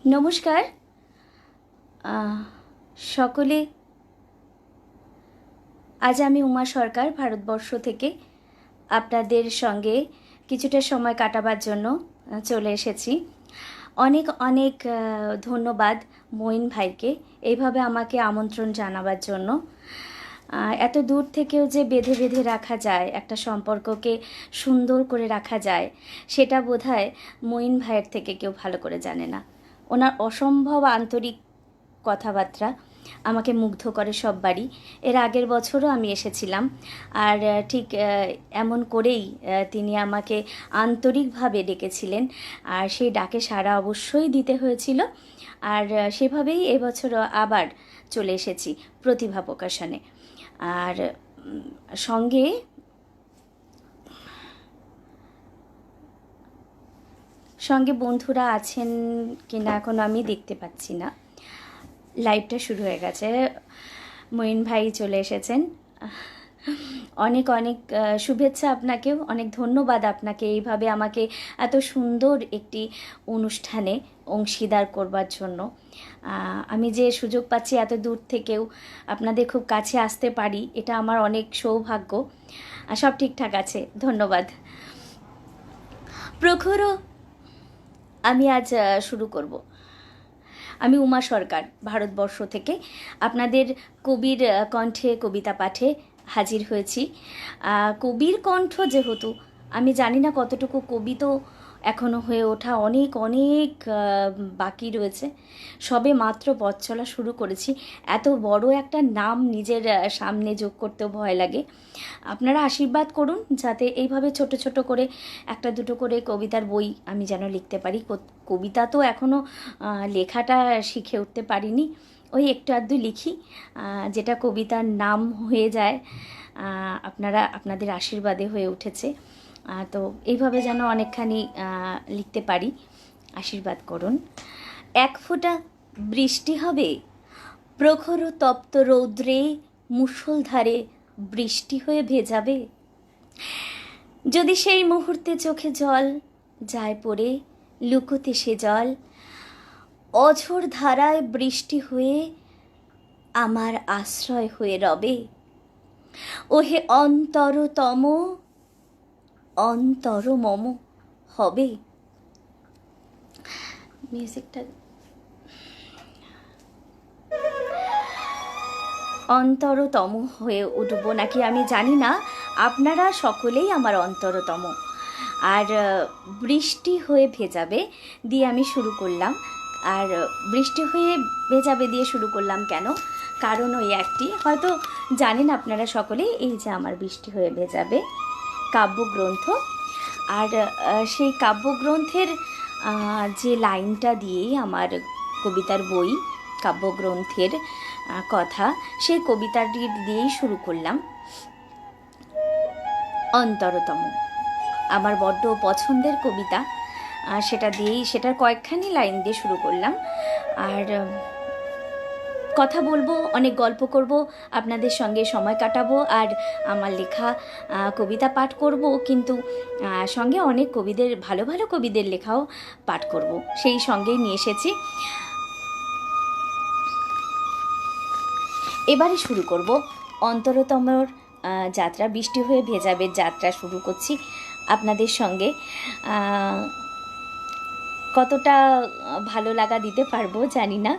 নমস্কার। সকলে, আজ আমি উমা সরকার ভারতবর্ষ থেকে আপনাদের সঙ্গে কিছুটা সময় কাটাবার জন্য চলে এসেছি। অনেক অনেক ধন্যবাদ মঈন ভাইকে এইভাবে আমাকে আমন্ত্রণ জানাবার জন্য। এত দূর থেকেও যে বেঁধে বেঁধে রাখা যায়, একটা সম্পর্ককে সুন্দর করে রাখা যায়, সেটা বোধহয় মঈন ভাইয়ের থেকে কেউ ভালো করে জানে না। ওনার অসম্ভব আন্তরিক কথাবার্তা আমাকে মুগ্ধ করে সববারই। এর আগের বছরও আমি এসেছিলাম, আর ঠিক এমন করেই তিনি আমাকে আন্তরিকভাবে ডেকেছিলেন, আর সেই ডাকে সাড়া অবশ্যই দিতে হয়েছিল। আর সেভাবেই এবছরও আবার চলে এসেছি প্রতিভা প্রকাশনে। আর সঙ্গে সঙ্গে বন্ধুরা আছেন কিনা এখন আমি দেখতে পাচ্ছি না। লাইভটা শুরু হয়ে গেছে। মঈন ভাই চলে এসেছেন। অনেক অনেক শুভেচ্ছা আপনাকেও, অনেক ধন্যবাদ আপনাকে এইভাবে আমাকে এত সুন্দর একটি অনুষ্ঠানে অংশীদার করবার জন্য। আমি যে সুযোগ পাচ্ছি এত দূর থেকেও আপনাদের খুব কাছে আসতে পারি, এটা আমার অনেক সৌভাগ্য। সব ঠিকঠাক আছে, ধন্যবাদ। প্রখরও আমি আজ শুরু করব। আমি উমা সরকার ভারতবর্ষ থেকে আপনাদের কবির কণ্ঠে কবিতা পাঠে হাজির হয়েছি। কবির কণ্ঠ যেহেতু, আমি জানি না কতটুকু কবি তো এখনও হয়ে ওঠা অনেক অনেক বাকি রয়েছে। সবে মাত্র পথ চলা শুরু করেছি। এত বড় একটা নাম নিজের সামনে যোগ করতেও ভয় লাগে। আপনারা আশীর্বাদ করুন যাতে এইভাবে ছোট ছোট করে একটা দুটো করে কবিতার বই আমি যেন লিখতে পারি। কবিতা তো এখনও লেখাটা শিখে উঠতে পারিনি, ওই একটু আধটু লিখি, যেটা কবিতার নাম হয়ে যায়। আপনাদের আশীর্বাদে হয়ে উঠেছে। তো এইভাবে যেন অনেকখানি লিখতে পারি, আশীর্বাদ করুন। এক ফোঁটা বৃষ্টি হবে, প্রখর তপ্ত রৌদ্রে মুষলধারে বৃষ্টি হয়ে ভেজাবে। যদি সেই মুহূর্তে চোখে জল যায় পড়ে, লুকোতে সে জল অঝোর ধারায় বৃষ্টি হয়ে আমার আশ্রয় হয়ে রবে। ওহে অন্তরতম অন্তর মম হবে। মিউজিকটা অন্তরতম হয়ে উঠব নাকি আমি জানি না, আপনারা সকলেই আমার অন্তরতম। আর বৃষ্টি হয়ে ভেজাবে দিয়ে আমি শুরু করলাম। আর বৃষ্টি হয়ে ভেজাবে দিয়ে শুরু করলাম কেন? কারণ ওই একটি, হয়তো জানেন আপনারা সকলেই, এই যে আমার বৃষ্টি হয়ে ভেজাবে কাব্যগ্রন্থ। আর সেই কাব্যগ্রন্থের যে লাইনটা দিয়েই আমার কবিতার বই, কাব্যগ্রন্থের কথা, সেই কবিতাটি দিয়েই শুরু করলাম। অন্তরতম আমার বড্ড পছন্দের কবিতা, সেটা দিয়েই, সেটার কয়েকখানি লাইন দিয়ে শুরু করলাম। আর কথা বলবো, অনেক গল্প করব, আপনাদের সঙ্গে সময় কাটাবো, আর আমার লেখা কবিতা পাঠ করব, কিন্তু সঙ্গে অনেক কবিদের, ভালো ভালো কবিদের লেখাও পাঠ করব, সেই সঙ্গেই নিয়ে এসেছি। এবারে শুরু করব অন্তরতমর যাত্রা, বৃষ্টি হয়ে ভেজাবে যাত্রা শুরু করছি আপনাদের সঙ্গে। কতটা ভালো লাগা দিতে পারবো জানি না,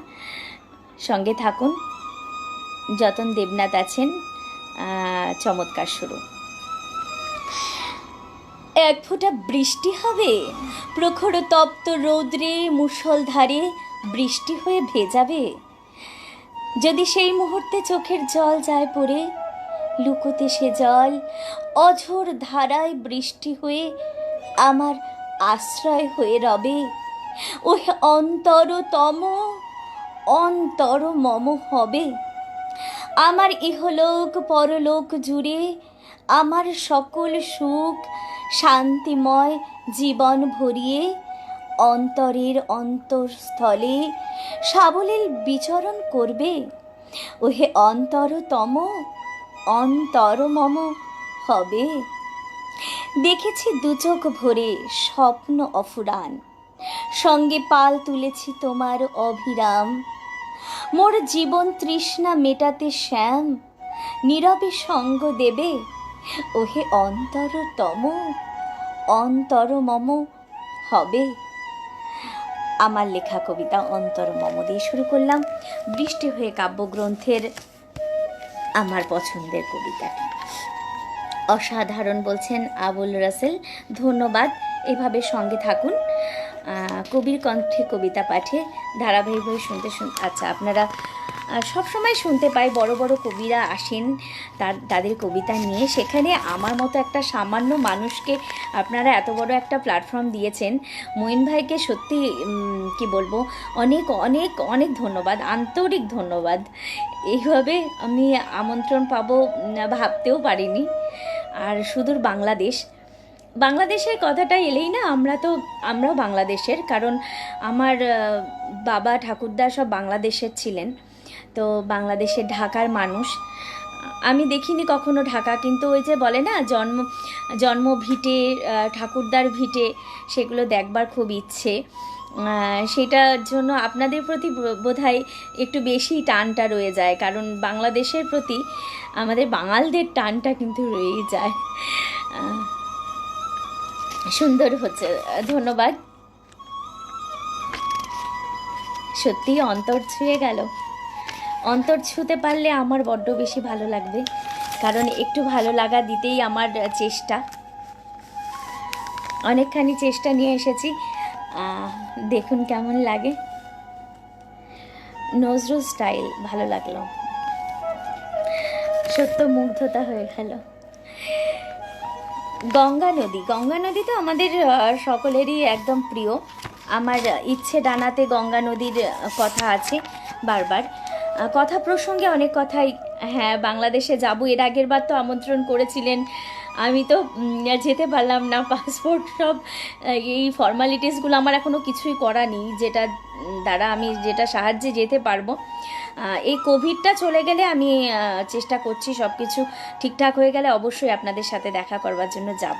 সঙ্গে থাকুন। যতন দেবনাথ আছেন, চমৎকার শুরু। এক ফোঁটা বৃষ্টি হবে, প্রখর তপ্ত রৌদ্রে মুষলধারে বৃষ্টি হয়ে ভেজাবে। যদি সেই মুহূর্তে চোখের জল যায় পড়ে, লুকোতে সে জল অঝোর ধারায় বৃষ্টি হয়ে আমার আশ্রয় হয়ে রবে। ওহে অন্তরতম অন্তর মম হবে। আমার ইহলোক পরলোক জুড়ে আমার সকল সুখ শান্তিময় জীবন ভরিয়ে অন্তরের অন্তঃস্থলে সাবলীল বিচরণ করবে। ওহে অন্তরতম অন্তর মম হবে। দেখেছি দুচোখ ভরে স্বপ্ন অফুরান, সঙ্গে পাল তুলেছি তোমার অবিরাম, মোর জীবন তৃষ্ণা মেটাতে শ্যাম নীরবে সঙ্গ দেবে, ওহে অন্তরতম অন্তর মম হবে। আমার লেখা কবিতা অন্তর মম দিয়ে শুরু করলাম বৃষ্টি হয়ে কাব্যগ্রন্থের আমার পছন্দের কবিতাটি। অসাধারণ বলছেন আবুল রাসেল, ধন্যবাদ, এভাবে সঙ্গে থাকুন। কবির কণ্ঠে কবিতা পাঠে ধারাবাহিকভাবে শুনতে আচ্ছা, আপনারা সবসময় শুনতে পাই বড় বড় কবিরা আসেন তাদের কবিতা নিয়ে, সেখানে আমার মতো একটা সামান্য মানুষকে আপনারা এত বড় একটা প্ল্যাটফর্ম দিয়েছেন। মঈন ভাইকে সত্যি কি বলবো, অনেক অনেক অনেক ধন্যবাদ, আন্তরিক ধন্যবাদ। এইভাবে আমি আমন্ত্রণ পাবো ভাবতেও পারিনি। আর সুদূর বাংলাদেশের কথাটা এলেই না, আমরাও বাংলাদেশের, কারণ আমার বাবা ঠাকুরদা সব বাংলাদেশের ছিলেন। তো বাংলাদেশের ঢাকার মানুষ, আমি দেখিনি কখনো ঢাকা, কিন্তু ওই যে বলে না জন্ম ভিটে, ঠাকুরদার ভিটে, সেগুলো দেখবার খুব ইচ্ছে। সেটার জন্য আপনাদের প্রতি বোধহয় একটু বেশি টানটা রয়ে যায়, কারণ বাংলাদেশের প্রতি আমাদের বাঙালদের টানটা কিন্তু রয়েই যায়। সুন্দর হচ্ছে, ধন্যবাদ। সত্যি অন্তর ছুঁয়ে গেল। অন্তর ছুঁতে পারলে আমার বড্ড বেশি ভালো লাগবে, কারণ একটু ভালো লাগা দিতেই আমার চেষ্টা, অনেকখানি চেষ্টা নিয়ে এসেছি। দেখুন কেমন লাগে। নজরুল স্টাইল ভালো লাগলো, সত্য মুগ্ধতা হয়ে গেল। গঙ্গা নদী তো আমাদের সকলেরই একদম প্রিয়। আমার ইচ্ছে ডানাতে গঙ্গা নদীর কথা আছে বারবার। কথা প্রসঙ্গে অনেক কথাই, হ্যাঁ বাংলাদেশে যাব, এর আগের বার তো আমন্ত্রণ করেছিলেন, আমি তো যেতে পারলাম না, পাসপোর্ট সব এই ফর্মালিটিসগুলো আমার এখনও কিছুই করা নেই, যেটা দ্বারা আমি যেটা সাহায্যে যেতে পারবো। এই কোভিডটা চলে গেলে আমি চেষ্টা করছি সব কিছু ঠিকঠাক হয়ে গেলে অবশ্যই আপনাদের সাথে দেখা করবার জন্য যাব।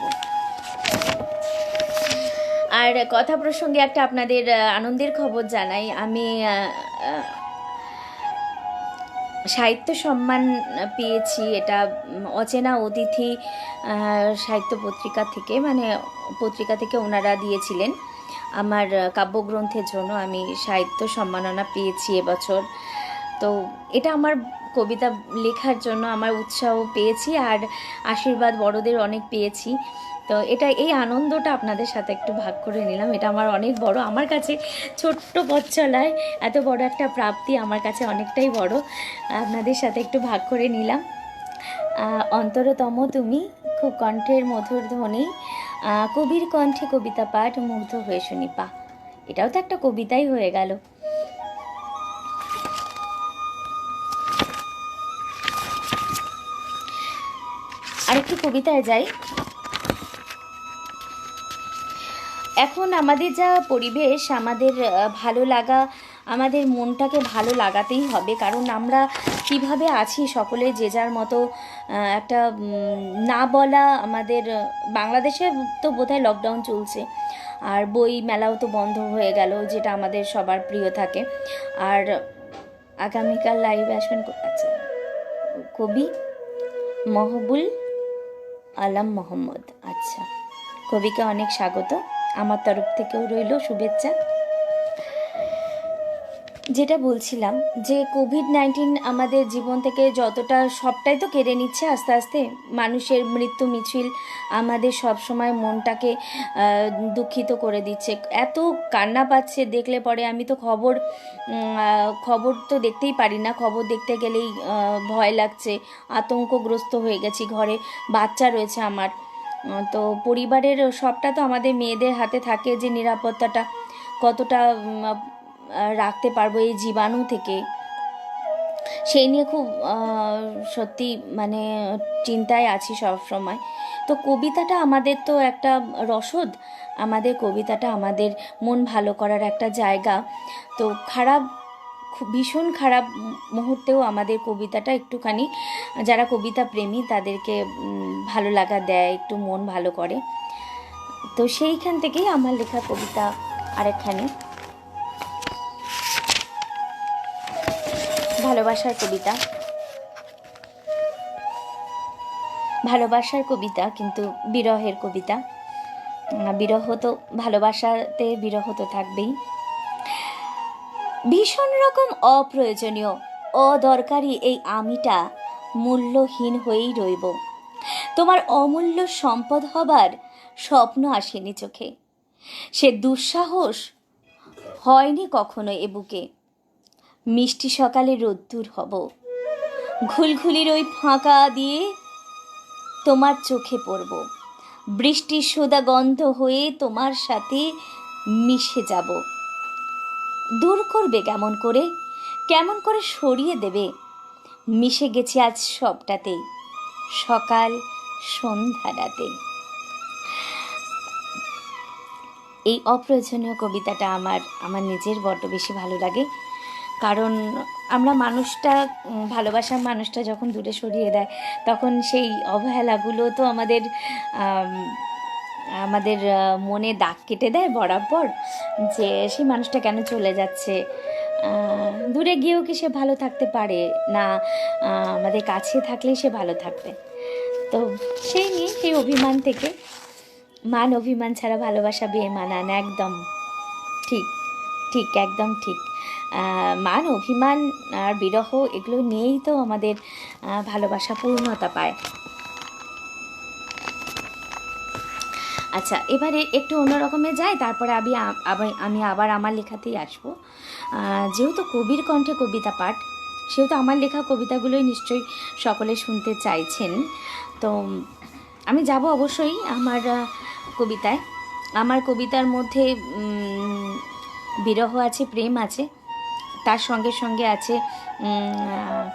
আর কথা প্রসঙ্গে একটা আপনাদের আনন্দের খবর জানাই, আমি সাহিত্য সম্মান পেয়েছি। এটা অচেনা অতিথি সাহিত্য পত্রিকা থেকে ওনারা দিয়েছিলেন আমার কাব্যগ্রন্থের জন্য। আমি সাহিত্য সম্মাননা পেয়েছি এবছর। তো এটা আমার কবিতা লেখার জন্য আমার উৎসাহ পেয়েছি, আর আশীর্বাদ বড়দের অনেক পেয়েছি। তো এই আনন্দটা আপনাদের সাথে একটু ভাগ করে নিলাম। এটা আমার অনেক বড়, আমার কাছে ছোট্ট পথ চলায় এত বড় একটা প্রাপ্তি আমার কাছে অনেকটাই বড়। আপনাদের সাথে একটু ভাগ করে নিলাম। অন্তরতম তুমি, খুব কণ্ঠের মধুর ধ্বনি, কবির কণ্ঠে কবিতা পাঠ, মুগ্ধ হয়ে শুনি পা। এটাও তো একটা কবিতাই হয়ে গেল। আরেকটি কবিতায় যাই। এখন আমাদের যা পরিবেশ, আমাদের ভালো লাগা, আমাদের মনটাকে ভালো লাগাতেই হবে, কারণ আমরা কিভাবে আছি সকলে যে যার মতো একটা না বলা। আমাদের বাংলাদেশে তো বোধহয় লকডাউন চলছে, আর বই মেলাও তো বন্ধ হয়ে গেল, যেটা আমাদের সবার প্রিয় থাকে। আর আগামীকাল লাইভে আসবেন, আচ্ছা, কবি মহবুল আলম মোহাম্মদ। আচ্ছা, কবিকে অনেক স্বাগত, আমার তরফ থেকেও রইল শুভেচ্ছা। যেটা বলছিলাম যে কোভিড-19 আমাদের জীবন থেকে যতটা সবটাই তো কেড়ে নিচ্ছে আস্তে আস্তে। মানুষের মৃত্যু মিছিল আমাদের সব সময় মনটাকে দুঃখিত করে দিচ্ছে, এত কান্না পাচ্ছে দেখলে পরে। আমি তো খবর তো দেখতেই পারি না, খবর দেখতে গেলেই ভয় লাগছে, আতঙ্কগ্রস্ত হয়ে গেছি। ঘরে বাচ্চা রয়েছে আমার, তো পরিবারের সবটা তো আমাদের মেয়েদের হাতে থাকে, যে নিরাপত্তাটা কতটা রাখতে পারবো এই জীবাণু থেকে, সেই নিয়ে খুব সত্যি মানে চিন্তায় আছি সব সময়। তো কবিতাটা আমাদের তো একটা রসদ, আমাদের কবিতাটা আমাদের মন ভালো করার একটা জায়গা। তো ভীষণ খারাপ মুহূর্তেও আমাদের কবিতাটা একটুখানি, যারা কবিতা প্রেমী তাদেরকে ভালো লাগা দেয়, একটু মন ভালো করে। তো সেইখান থেকেই আমার লেখা কবিতা আরেকখানি ভালোবাসার কবিতা, ভালোবাসার কবিতা কিন্তু বিরহের কবিতা। বিরহ তো, ভালোবাসাতে বিরহ তো থাকবেই। ভীষণ রকম অপ্রয়োজনীয় অদরকারি এই আমিটা মূল্যহীন হয়েই রইব। তোমার অমূল্য সম্পদ হবার স্বপ্ন আসেনি চোখে, সে দুঃসাহস হয়নি কখনো এ বুকে। মিষ্টি সকালে রোদ্দুর হব, ঘুলঘুলির ওই ফাঁকা দিয়ে তোমার চোখে পড়ব, বৃষ্টির সোদা গন্ধ হয়ে তোমার সাথে মিশে যাব। দূর করবে কেমন করে, কেমন করে সরিয়ে দেবে, মিশে গেছি আজ সবটাতেই, সকাল সন্ধ্যা রাতে। এই অপ্রয়োজনীয় কবিতাটা আমার নিজের বড্ড বেশি ভালো লাগে, কারণ আমরা মানুষটা, ভালোবাসার মানুষটা যখন দূরে সরিয়ে দেয় তখন সেই অবহেলাগুলো তো আমাদের মনে দাগ কেটে দেয় বরাবর, যে সেই মানুষটা কেন চলে যাচ্ছে, দূরে গিয়েও কি সে ভালো থাকতে পারে না, আমাদের কাছে থাকলেই সে ভালো থাকবে। তো সেই নিয়ে, সেই অভিমান থেকে, মান অভিমান ছাড়া ভালোবাসা বেমানান, একদম ঠিক, ঠিক, একদম ঠিক। মান অভিমান আর বিরহ এগুলো নিয়েই তো আমাদের ভালোবাসা পূর্ণতা পায়। আচ্ছা, এবারে একটু অন্যরকমে যাই, তারপরে আমি আবার আমার লেখাতেই আসবো। যেহেতু কবির কণ্ঠে কবিতা পাঠ, সেহেতু আমার লেখা কবিতাগুলোই নিশ্চয়ই সকলে শুনতে চাইছেন। তো আমি যাব অবশ্যই আমার কবিতায়। আমার কবিতার মধ্যে বিরহ আছে, প্রেম আছে, তার সঙ্গে সঙ্গে আছে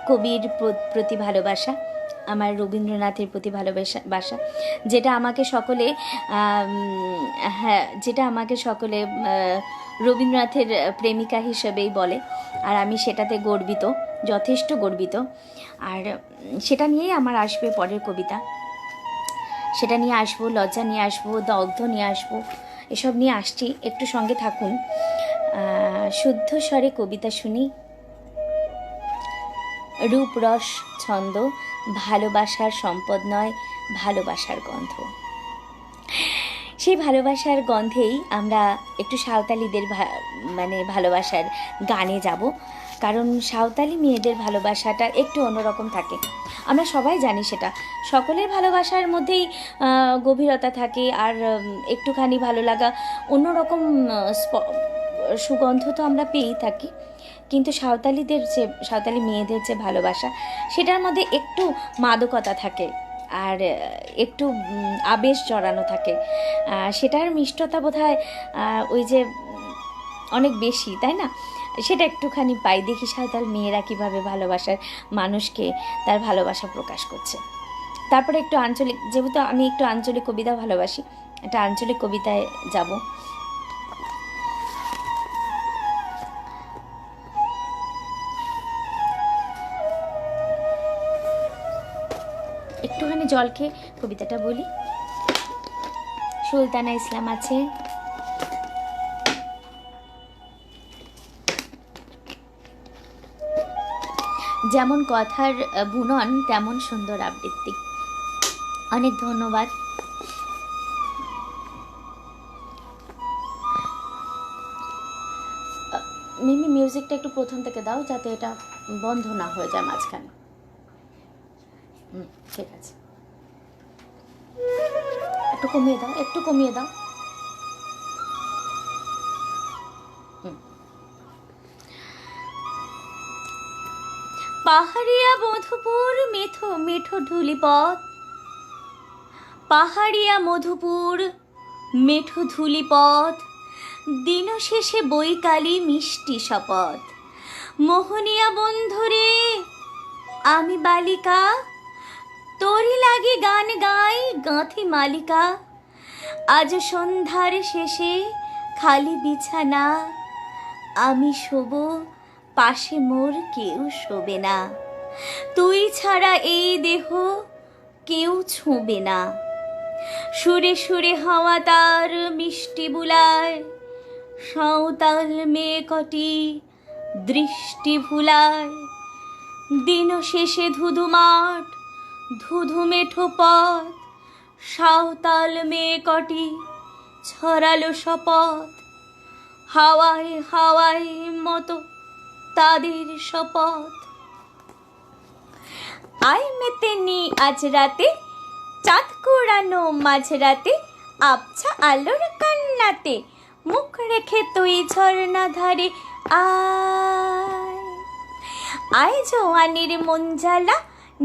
কবির প্রতি ভালোবাসা, আমার রবীন্দ্রনাথের প্রতি ভালোবাসা, যেটা আমাকে সকলে রবীন্দ্রনাথের প্রেমিকা হিসেবেই বলে, আর আমি সেটাতে গর্বিত, যথেষ্ট গর্বিত। আর সেটা নিয়েই আমার আসবে পরের কবিতা, সেটা নিয়ে আসবো, লজ্জা নিয়ে আসবো, দগ্ধ নিয়ে আসবো, এসব নিয়ে আসছি, একটু সঙ্গে থাকুন। শুদ্ধ স্বরে কবিতা শুনি, রূপ রস ছন্দ, ভালোবাসার সম্পদ নয়, ভালোবাসার গন্ধ। সেই ভালোবাসার গন্ধেই আমরা একটু সাঁওতালিদের ভালোবাসার গানে যাব, কারণ সাঁওতালি মেয়েদের ভালোবাসাটা একটু অন্যরকম থাকে। আমরা সবাই জানি সেটা, সকলের ভালোবাসার মধ্যেই গভীরতা থাকে, আর একটুখানি ভালো লাগা, অন্যরকম সুগন্ধ তো আমরা পেয়েই থাকি। কিন্তু সাঁওতালি মেয়েদের যে ভালোবাসা, সেটার মধ্যে একটু মাদকতা থাকে, আর একটু আবেশ জড়ানো থাকে, সেটার মিষ্টতা বোধহয় ওই যে অনেক বেশি, তাই না? সেটা একটুখানি পাই, দেখি সাঁওতাল মেয়েরা কীভাবে ভালোবাসার মানুষকে তার ভালোবাসা প্রকাশ করছে। তারপরে একটু আঞ্চলিক, যেহেতু আমি একটু আঞ্চলিক কবিতা ভালোবাসি, একটা আঞ্চলিক কবিতায় যাব। একটুখানি জল খেয়ে কবিতাটা বলি। সুলতানা ইসলাম আছে, যেমন কথার বুনন তেমন সুন্দর আবৃত্তি। অনেক ধন্যবাদ। মিমি, মিউজিকটা একটু প্রথম থেকে দাও, যাতে এটা বন্ধ না হয়ে যায় মাঝখানে। ঠিক আছে, একটু কমিয়ে দাও, একটু কমিয়ে দাও। পাহাড়িয়া মধুপুর মেঠো মেঠো ধূলিপথ, পাহাড়িয়া মধুপুর মেঠো ধূলিপথ, দিন শেষে বৈকালি মিষ্টি শপথ। মোহনিয়া বন্ধুরে আমি বালিকা, তোরি লাগি গান গাই গাঁথি মালিকা। আজ সন্ধ্যার শেষে খালি বিছানা, আমি শোব পাশে মোর কেউ শোবে না। তুই ছাড়া এই দেহ কেউ ছোঁবে না। সুরে সুরে হাওয়া তার মিষ্টি বুলায়, সাঁওতাল মেয়ে কটি দৃষ্টি ভুলায়, দিন শেষে ধুধু মাঠ ধুধু মেঠো পথ, সাঁওতাল মেয়ে কটি ছড়ালো শপথ, হাওয়ায় হাওয়ায় মতো তাদের শপথ। আয় মেতে নি আজ রাতে, চাঁদ কুড়ানো মাঝরাতে, আবছা আলোর কান্নাতে, মুখ রেখে তুই ঝর্ণা ধারে আয়। আয় জোয়ানির মন জ্বালা,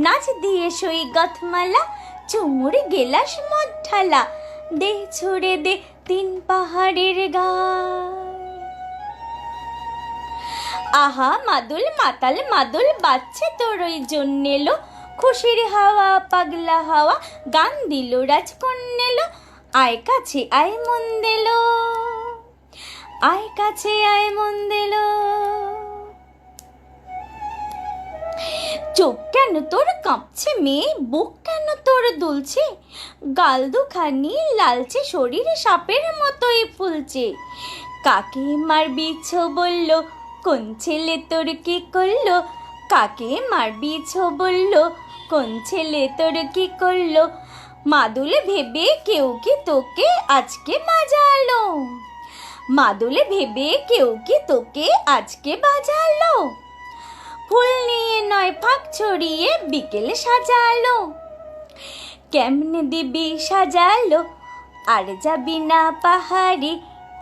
নাচ দিয়ে সৈকত মালা, চুমুর গেলাস মদ ঢালা, দে ছুড়ে দে তিন পাহাড়ের গায়। আহা মাদুল মাতাল মাদুল বাজছে তোর ওই জন্যেলো, খুশির হাওয়া পাগলা হাওয়া গান দিল রাজকন্যেলো, আয় কাছে আয় মন দিল, আয় কাছে আয় মন দিল। চোখ কেন তোর কাঁপছে মেয়ে, বুক কেন তোর দুলছে, গাল দুখানি লালচে, শরীর সাপের মতোই ফুলছে, কাকে মারবিছ বলল, কোন ছেলে তোর কি করলো, কাকে মারবিছ বলল, কোন ছেলে তোর কি করলো, মাদুলে ভেবে কেউ কি তোকে আজকে বাজালো, মাদুলে ভেবে কেউ কি তোকে আজকে বাজালো, ফুল নিয়ে নয় ফাঁক ছড়িয়ে বিকেল সাজালো, কেমন দিবি সাজালো আর যাবি না পাহাড়ে,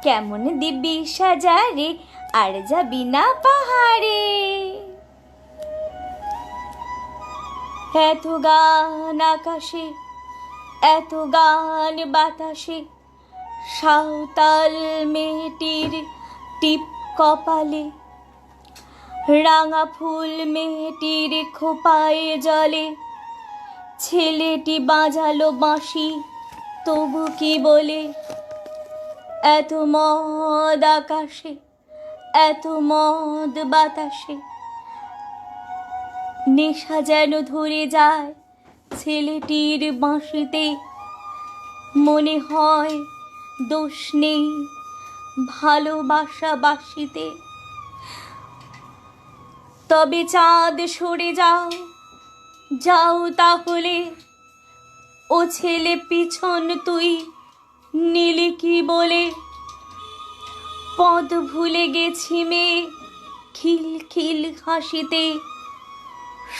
কেমন দিবি সাজারে আর যাবি না পাহাড়ে। এত গান আকাশে, এত গান বাতাসে, সাঁওতাল মেয়েটির টিপ কপালে, রাঙা ফুল মেয়েটির খোপায় জলে, ছেলেটি বাজালো বাঁশি তবু কি বলে, এত মদ আকাশে, এত মদ বাতাসে, নেশা যেন ধরে যায় ছেলেটির বাঁশিতে, মনে হয় দোষ নেই ভালোবাসা বাসিতে। তবে চাঁদ সরে যাও, যাও তাহলে, ও ছেলে পিছন তুই নীলি কি বলে, পদ ভুলে গেছি মেয়ে খিল খিল হাসিতে,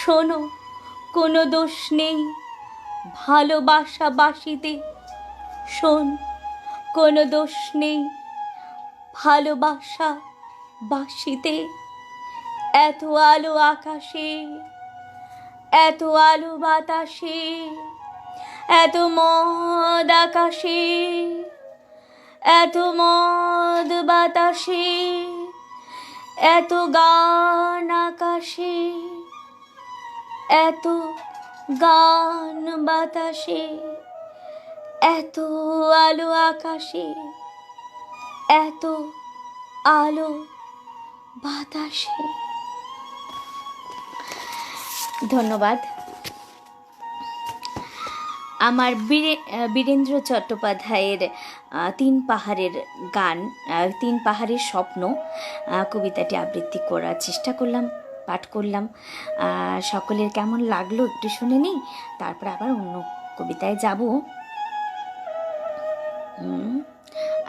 শোনো কোনো দোষ নেই ভালোবাসা বাসিতে, শোন কোনো দোষ নেই ভালোবাসা বাসিতে। এত আলো আকাশে, এত আলো বাতাসে, এত মদ আকাশে, এত মদ বাতাসে, এত গান আকাশে, এত গান বাতাসে, এত আলো আকাশে, এত আলো বাতাসে। ধন্যবাদ। আমার বীরেন্দ্র চট্টোপাধ্যায়ের তিন পাহাড়ের গান, তিন পাহাড়ের স্বপ্ন কবিতাটি আবৃত্তি করার চেষ্টা করলাম, পাঠ করলাম। সকলের কেমন লাগলো একটু শুনে নিই, তারপর আবার অন্য কবিতায় যাব।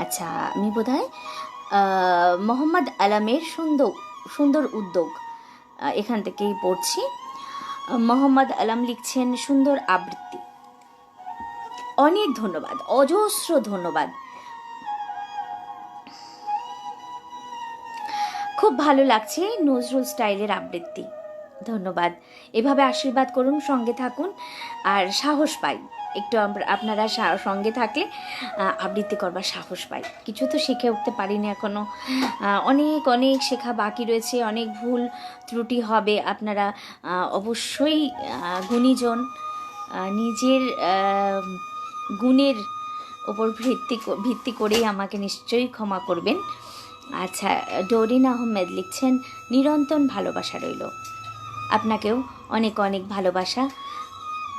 আচ্ছা, আমি বোধহয় মোহাম্মদ আলমের সুন্দর উদ্যোগ এখান থেকেই পড়ছি। মোহাম্মদ আলম লিখছেন সুন্দর আবৃত্তি। অনেক ধন্যবাদ, অজস্র ধন্যবাদ, খুব ভালো লাগছে নজরুল স্টাইলের আবৃত্তি। ধন্যবাদ। এভাবে আশীর্বাদ করুন, সঙ্গে থাকুন, আর সাহস পাই একটু। আপনারা সঙ্গে থাকলে আবৃত্তি করবার সাহস পাই। কিছু তো শিখে উঠতে পারিনি এখনও, অনেক অনেক শেখা বাকি রয়েছে, অনেক ভুল ত্রুটি হবে। আপনারা অবশ্যই গুণীজন, নিজের গুণের ওপর ভিত্তি করেই আমাকে নিশ্চয়ই ক্ষমা করবেন। আচ্ছা, ডোরিন আহমেদ লিখছেন নিরন্তর ভালোবাসা রইল। আপনাকেও অনেক অনেক ভালোবাসা।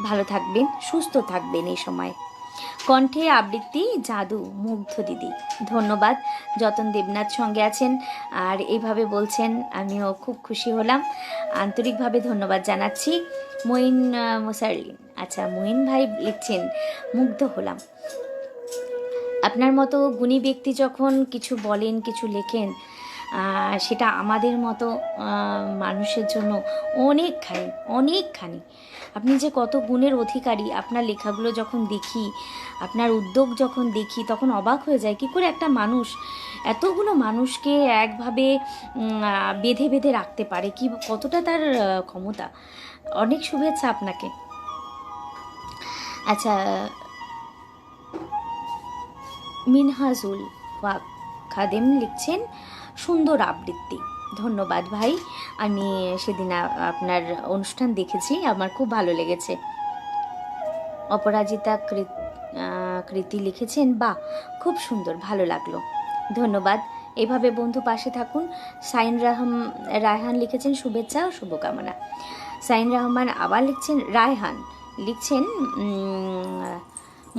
ভালো থাকবেন, সুস্থ থাকবেন এই সময়। কণ্ঠে আবৃত্তি জাদু, মুগ্ধ দিদি। ধন্যবাদ। যতন দেবনাথ সঙ্গে আছেন আর এইভাবে বলছেন, আমিও খুব খুশি হলাম, আন্তরিকভাবে ধন্যবাদ জানাচ্ছি। মঈন মুসারলিন, আচ্ছা মঈন ভাই লিখছেন, মুগ্ধ হলাম। আপনার মতো গুণী ব্যক্তি যখন কিছু বলেন, কিছু লেখেন, সেটা আমাদের মতো মানুষের জন্য অনেকখানি অনেকখানি। আপনি যে কত গুণের অধিকারী, আপনার লেখাগুলো যখন দেখি, আপনার উদ্যোগ যখন দেখি, তখন অবাক হয়ে যায় কী করে একটা মানুষ এতগুলো মানুষকে একভাবে বেঁধে বেঁধে রাখতে পারে, কি কতটা তার ক্ষমতা। অনেক শুভেচ্ছা আপনাকে। আচ্ছা, মিনহাজুল ওয়াক খাদেম লিখছেন, সুন্দর আবৃত্তি। ধন্যবাদ ভাই, আমি সেদিন আপনার অনুষ্ঠান দেখেছি, আমার খুব ভালো লেগেছে। অপরাজিতা কৃতি লিখেছেন, বাহ খুব সুন্দর, ভালো লাগলো, ধন্যবাদ। এভাবে বন্ধু পাশে থাকুন। সাইন রায়হান লিখেছেন, শুভেচ্ছা ও শুভকামনা। সাইন রহমান আবার লিখছেন, রায়হান লিখছেন,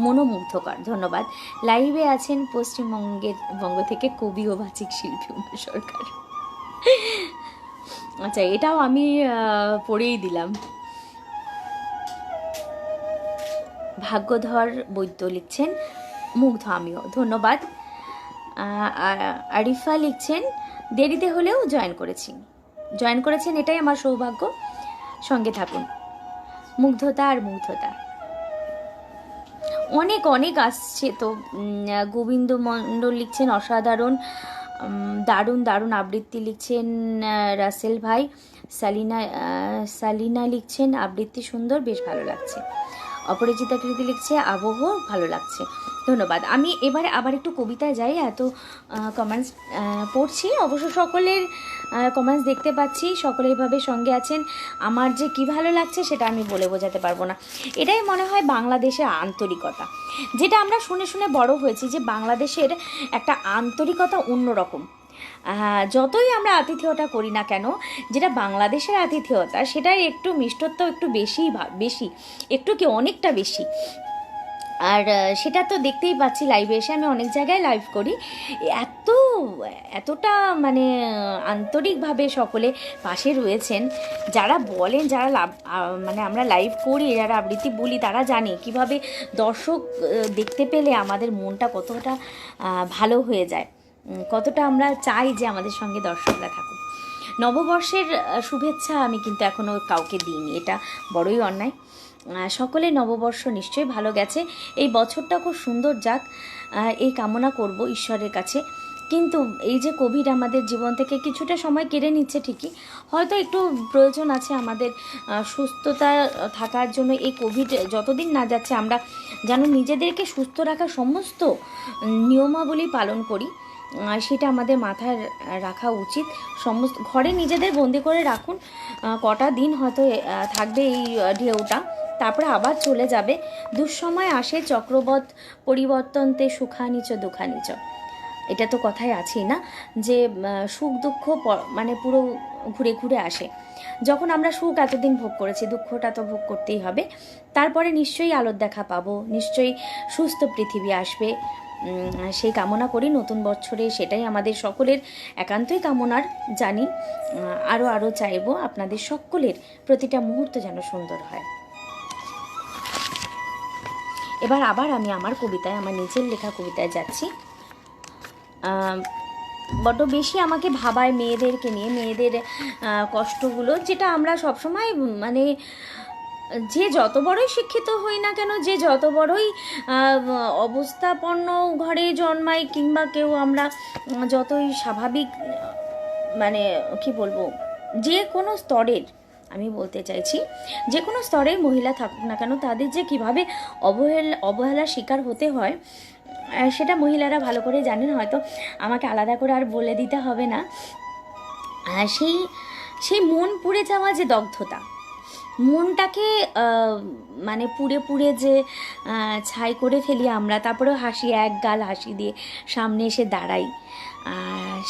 মনোমুগ্ধকর, ধন্যবাদ। লাইভে আছেন বঙ্গ থেকে কবি ও বাচিক শিল্পী উমা সরকার। আচ্ছা, এটাও আমি পড়েই দিলাম। ভাগ্যধর বৈদ্য লিখছেন, মুগ্ধ আমিও, ধন্যবাদ। আরিফা লিখছেন, দেরিতে হলেও জয়েন করেছেন, এটাই আমার সৌভাগ্য, সঙ্গে থাকুন। মুগ্ধতা আর মুগ্ধতা অনেক অনেক আসছে তো। গোবিন্দ মণ্ডল লিখছেন, অসাধারণ, দারুণ দারুণ আবৃত্তি লিখছেন রাসেল ভাই। সালিনা লিখছেন, আবৃত্তি সুন্দর, বেশ ভালো লাগছে। অপরিচিতা কৃতি লিখছে, আবহ ভালো লাগছে, ধন্যবাদ। আমি এবারে আবার একটু কবিতায় যাই, এত কমেন্টস পড়ছি, অবশ্য সকলের কমেন্টস দেখতে পাচ্ছি, সকলে এইভাবে সঙ্গে আছেন, আমার যে কি ভালো লাগছে সেটা আমি বলে বোঝাতে পারবো না। এটাই মনে হয় বাংলাদেশের আন্তরিকতা, যেটা আমরা শুনে শুনে বড় হয়েছি, যে বাংলাদেশের একটা আন্তরিকতা অন্যরকম। যতই আমরা আতিথেয়তা করি না কেন, যেটা বাংলাদেশের আতিথেয়তা, সেটার একটু মিষ্টত্ব একটু বেশি একটু কি অনেকটা বেশি। আর সেটা তো দেখতেই পাচ্ছি লাইভে এসে, আমি অনেক জায়গায় লাইভ করি, এতটা মানে আন্তরিকভাবে সকলে পাশে রয়েছেন। যারা বলেন, যারা মানে আমরা লাইভ করি, যারা আবৃত্তি বলি, তারা জানে কিভাবে দর্শক দেখতে পেলে আমাদের মনটা কতটা ভালো হয়ে যায়, কতটা আমরা চাই যে আমাদের সঙ্গে দর্শকরা থাকুক। নববর্ষের শুভেচ্ছা আমি কিন্তু এখনও কাউকে দিইনি, এটা বড়ই অন্যায়। সকলে নববর্ষ নিশ্চয়ই ভালো গেছে, এই বছরটা খুব সুন্দর যাক, এই কামনা করব ঈশ্বরের কাছে। কিন্তু এই যে কোভিড আমাদের জীবন থেকে কিছুটা সময় কেড়ে নিচ্ছে ঠিকই, হয়তো একটু প্রয়োজন আছে আমাদের সুস্থতা থাকার জন্য। এই কোভিড যতদিন না যাচ্ছে, আমরা যেন নিজেদেরকে সুস্থ রাখার সমস্ত নিয়মাবলী পালন করি, সেটা আমাদের মাথায় রাখা উচিত। সমস্ত ঘরে নিজেদের বন্দি করে রাখুন, কটা দিন হয়তো থাকবে এই ঢেউটা, তারপরে আবার চলে যাবে। দুঃসময় আসে চক্রবৎ পরিবর্তনতে সুখানিচ দুঃখানিচ, এটা তো কথাই আছেই না, যে সুখ দুঃখ মানে পুরো ঘুরে ঘুরে আসে। যখন আমরা সুখ এতদিন ভোগ করেছি, দুঃখটা তো ভোগ করতেই হবে। তারপরে নিশ্চয়ই আলোর দেখা পাবো, নিশ্চয়ই সুস্থ পৃথিবী আসবে, সেই কামনা করি নতুন বছরে। সেটাই আমাদের সকলের একান্তই কামনার, জানি আরও চাইবো আপনাদের সকলের প্রতিটা মুহূর্ত যেন সুন্দর হয়। এবার আবার আমি আমার কবিতায়, আমার নিজের লেখা কবিতায় যাচ্ছি। বড্ড বেশি আমাকে ভাবায় মেয়েদেরকে নিয়ে, মেয়েদের কষ্টগুলো, যেটা আমরা সবসময় মানে যে যত বড়ই শিক্ষিত হই না কেন, যে যত বড়ই অবস্থাপন্ন ঘরে জন্মাই, কিংবা কেউ আমরা যতই স্বাভাবিক মানে কি বলবো, যে কোনো স্তরের, আমি বলতে চাইছি যে কোনো স্তরের মহিলা থাকুক না কেন, তাদের যে কীভাবে অবহেলার শিকার হতে হয়, সেটা মহিলারা ভালো করে জানেন, হয়তো আমাকে আলাদা করে আর বলে দিতে হবে না। সেই মন পুড়ে যাওয়া যে দগ্ধতা, মনটাকে মানে পুড়ে পুড়ে যে ছাই করে ফেলি আমরা, তারপরেও হাসি, এক গাল হাসি দিয়ে সামনে এসে দাঁড়াই,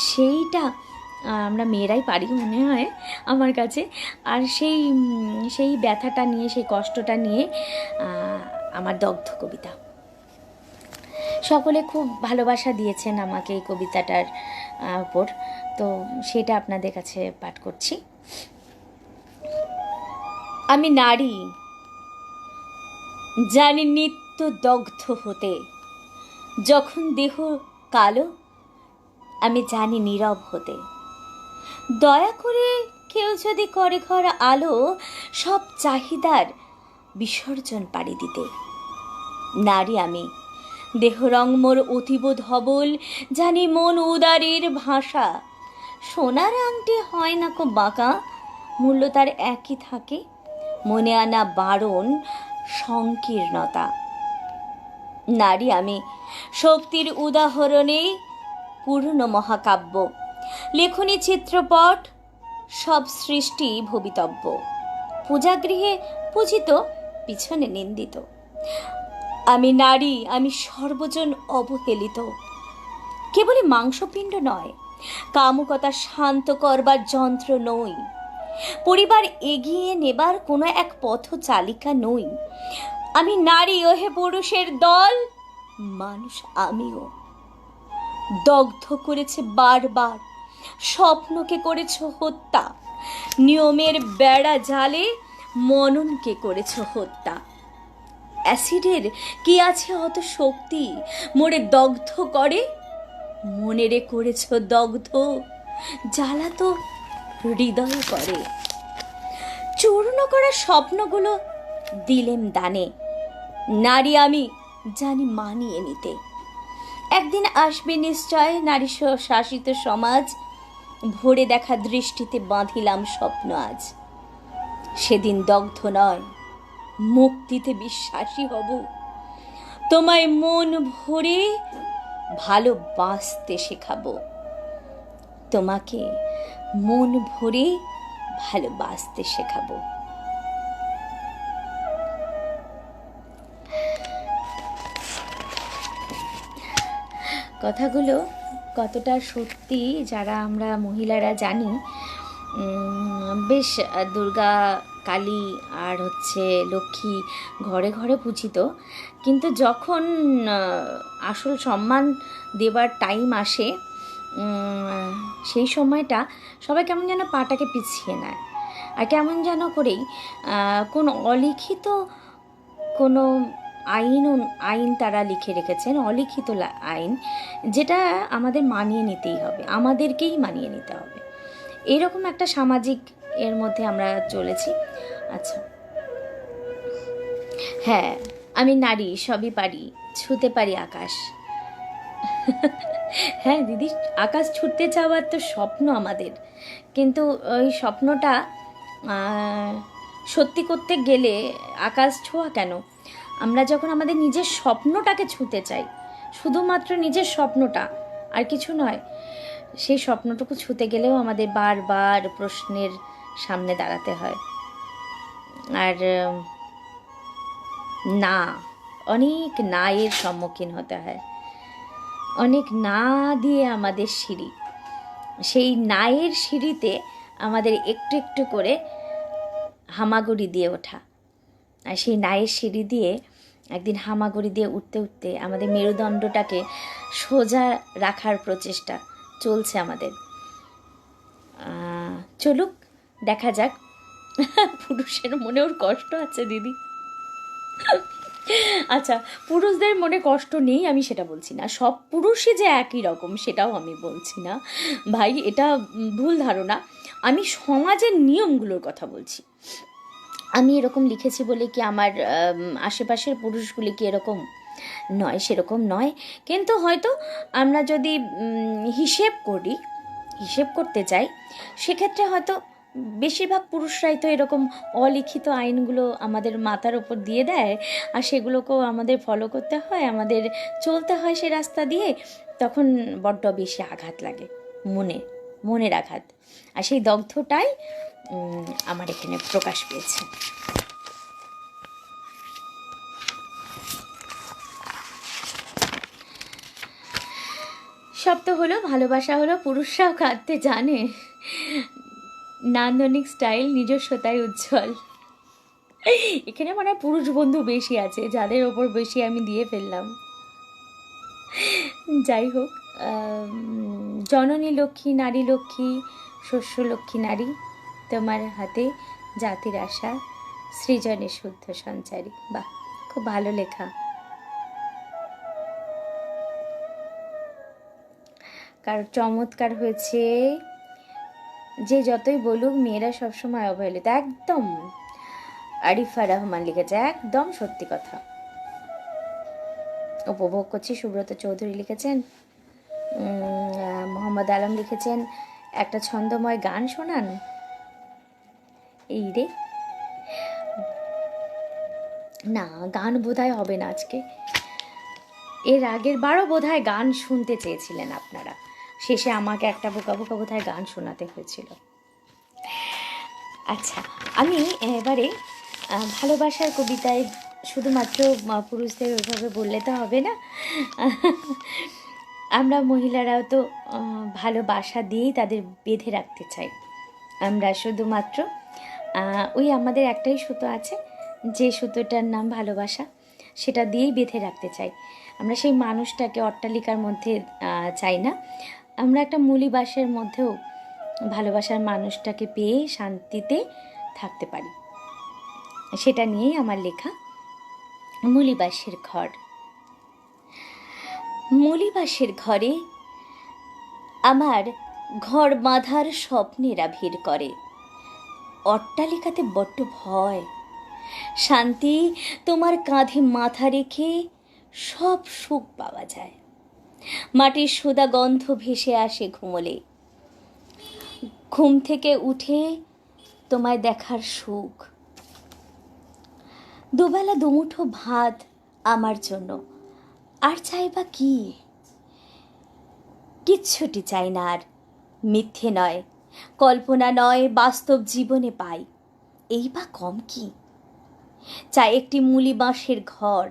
সেইটা আমরা মেয়েরাই পারি মনে হয় আমার কাছে। আর সেই ব্যথাটা নিয়ে, সেই কষ্টটা নিয়ে আমার দগ্ধ কবিতা। সকলে খুব ভালোবাসা দিয়েছেন আমাকে এই কবিতাটার উপর, তো সেটা আপনাদের কাছে পাঠ করছি। আমি নারী, জানি নিত্য দগ্ধ হতে, যখন দেহ কালো আমি জানি নীরব হতে। দয়া করে কেউ যদি করে ঘর আলো, সব চাহিদার বিসর্জন পাড়ি দিতে। নারী আমি, দেহ রং মোর অতীব ধবল, জানি মন উদারের ভাষা। সোনার আংটি হয় না কো বাঁকা, মূল্য তার একই থাকে, মনে আনা বারণ সংকীর্ণতা। নারী আমি, শক্তির উদাহরণে পুরনো মহাকাব্য, লেখনী চিত্রপট, সব সৃষ্টি ভবিতব্য। পূজাগৃহে পূজিত, পিছনে নিন্দিত। আমি নারী, আমি সর্বজন অবহেলিত। কেবলই মাংসপিণ্ড নয়, কামুকতা শান্ত করবার যন্ত্র নই, পরিবার এগিয়ে নেবার কোনো এক পথ চালিকা নই। আমি নারী, ওহে পুরুষের দল, মানুষ আমিও। দগ্ধ করেছে বারবার, স্বপ্নকে করেছ হত্যা, নিয়মের বেড়া জালে মননকে করেছ হত্যা। অ্যাসিডের কি আছে অত শক্তি, মোরে দগ্ধ করে, মনেরে করেছ দগ্ধ, জ্বালা তো হৃদয় করে। চূর্ণ করা স্বপ্নগুলো দিলেম দানে, নারী আমি জানি মানিয়ে নিতে। একদিন আসবে নিশ্চয় নারী শাসিত সমাজ, ভরে দেখা দৃষ্টিতে বাঁধিলাম স্বপ্ন আজ। সেদিন দগ্ধ নয়, মুক্তিতে বিশ্বাসী হব, তোমায় মন ভরে ভালোবাসতে শেখাবো। তোমাকে মন ভরে ভালোবাসতে শেখাবো। কথাগুলো কতটা সত্যি যারা আমরা মহিলারা জানি। বেশ দুর্গা, কালী আর লক্ষ্মী ঘরে ঘরে পূজিত, কিন্তু যখন আসল সম্মান দেবার টাইম আসে, সেই সময়টা সবাই কেমন যেন পাটাকে পিছিয়ে নেয়, আর কেমন যেন করেই কোন অলিখিত কোনো আইন তারা লিখে রেখেছেন, অলিখিত আইন, যেটা আমাদের মানিয়ে নিতেই হবে, আমাদেরকেই মানিয়ে নিতে হবে। এরকম একটা সামাজিক এর মধ্যে আমরা চলেছি। আচ্ছা, হ্যাঁ, আমি নারী, সবই পারি, ছুঁতে পারি আকাশ। হ্যাঁ দিদি, আকাশ ছুঁতে চাওয়ার তো স্বপ্ন আমাদের, কিন্তু ওই স্বপ্নটা সত্যি করতে গেলে আকাশ ছোঁয়া কেন, আমরা যখন আমাদের নিজের স্বপ্নটাকে ছুঁতে চাই, শুধুমাত্র নিজের স্বপ্নটা, আর কিছু নয়, সেই স্বপ্নটুকু ছুঁতে গেলেও আমাদের বারবার প্রশ্নের সামনে দাঁড়াতে হয়। আর না, অনেক না এর সম্মুখীন হতে হয়, অনেক না দিয়ে আমাদের সিঁড়ি, সেই নায়ের সিঁড়িতে আমাদের একটু একটু করে হামাগুড়ি দিয়ে ওঠা। আর সেই নায়ের সিঁড়ি দিয়ে একদিন হামাগুড়ি দিয়ে উঠতে উঠতে আমাদের মেরুদণ্ডটাকে সোজা রাখার প্রচেষ্টা চলছে আমাদের। চলুক, দেখা যাক। পুরুষের মনেও কষ্ট আছে দিদি। আচ্ছা, পুরুষদের মনে কষ্ট নেই আমি সেটা বলছি না, সব পুরুষই যে একই রকম সেটাও আমি বলছি না ভাই, এটা ভুল ধারণা। আমি সমাজের নিয়মগুলোর কথা বলছি। আমি এরকম লিখেছি বলে কি আমার আশেপাশের পুরুষগুলি কি এরকম নয়? সেরকম নয়, কিন্তু হয়তো আমরা যদি হিসেব করতে চাই, সেক্ষেত্রে হয়তো বেশিরভাগ পুরুষরাই তো এরকম অলিখিত আইনগুলো আমাদের মাথার ওপর দিয়ে দেয়, আর সেগুলোকেও আমাদের ফলো করতে হয়, আমাদের চলতে হয় সে রাস্তা দিয়ে, তখন বড্ড বেশি আঘাত লাগে, মনের আঘাত। আর সেই দগ্ধটাই আমার এখানে প্রকাশ পেয়েছে। সব তো হলো, ভালোবাসা হলো, পুরুষরাও কাঁদতে জানে, নান্দনিক স্টাইল, নিজস্বতায় উজ্জ্বল। এখানে মনে হয় পুরুষ বন্ধু বেশি আছে, যাদের ওপর বেশি আমি দিয়ে ফেললাম। যাই হোক, জননী লক্ষ্মী, নারী লক্ষ্মী, শস্য লক্ষ্মী নারী, তোমার হাতে জাতির আশা, সৃজনে শুদ্ধ সঞ্চারী। বাহ, খুব ভালো লেখা। কারণ চমৎকার হয়েছে। যে যতই বলুক মেয়েরা সবসময় অবহেলিত, একদম আরিফা রহমান লিখেছে, একদম সত্যি কথা। উপভোগ করছি। সুব্রত চৌধুরী লিখেছেন, মোহাম্মদ আলম লিখেছেন একটা ছন্দময় গান শোনান। এই রে, না গান বোধহয় হবে না আজকে। এর আগের বারও বোধহয় গান শুনতে চেয়েছিলেন আপনারা, শেষে আমাকে একটা বোকা বোকা বোধহয় গান শোনাতে হয়েছিল। আচ্ছা, আমি এবারে ভালোবাসার কবিতায় শুধুমাত্র পুরুষদের ওইভাবে বললে তো হবে না, আমরা মহিলারাও তো ভালোবাসা দিয়েই তাদের বেঁধে রাখতে চাই। আমরা শুধুমাত্র ওই আমাদের একটাই সুতো আছে, যে সুতোটার নাম ভালোবাসা, সেটা দিয়েই বেঁধে রাখতে চাই। আমরা সেই মানুষটাকে অট্টালিকার মধ্যে চাই না, আমরা একটা মূলিবাসের মধ্যেও ভালোবাসার মানুষটাকে পেয়ে শান্তিতে থাকতে পারি। সেটা নিয়েই আমার লেখা মূলিবাসের ঘর। মূলিবাসের ঘরে আমার ঘর বাঁধার স্বপ্নেরা ভিড় করে। অট্টালিকাতে বড্ড ভয়, শান্তি তোমার কাঁধে মাথা রেখে সব সুখ পাওয়া যায়। মাটির সোদা গন্ধ ভেসে আসে ঘুমোলে, ঘুম থেকে উঠে তোমায় দেখার সুখ। দুবেলা দুমুঠো ভাত আমার জন্য, আর চাইবা কি? কিচ্ছুটি চাই না আর, মিথ্যে নয়, কল্পনা নয়, বাস্তব জীবনে পাই। এই বা কম কি? চাই একটি মূলি বাঁশের ঘর,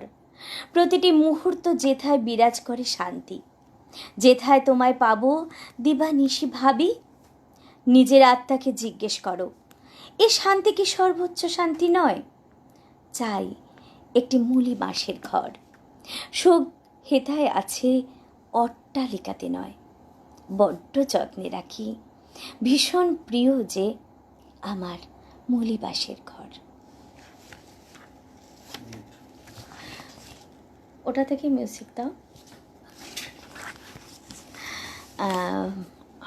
প্রতিটি মুহূর্ত যেথায় বিরাজ করে শান্তি, যেথায় তোমায় পাবো দিবানিশি ভাবি। নিজের আত্মাকে জিজ্ঞেস করো, এ শান্তি কি সর্বোচ্চ শান্তি নয়? চাই একটি মূলি বাঁশের ঘর, সুখ হেথায় আছে অট্টালিকাতে নয়। বড্ড যত্নে রাখি, ভীষণ প্রিয় যে আমার মূলি বাঁশের ঘর। ওটা থেকে মিউজিক দাও।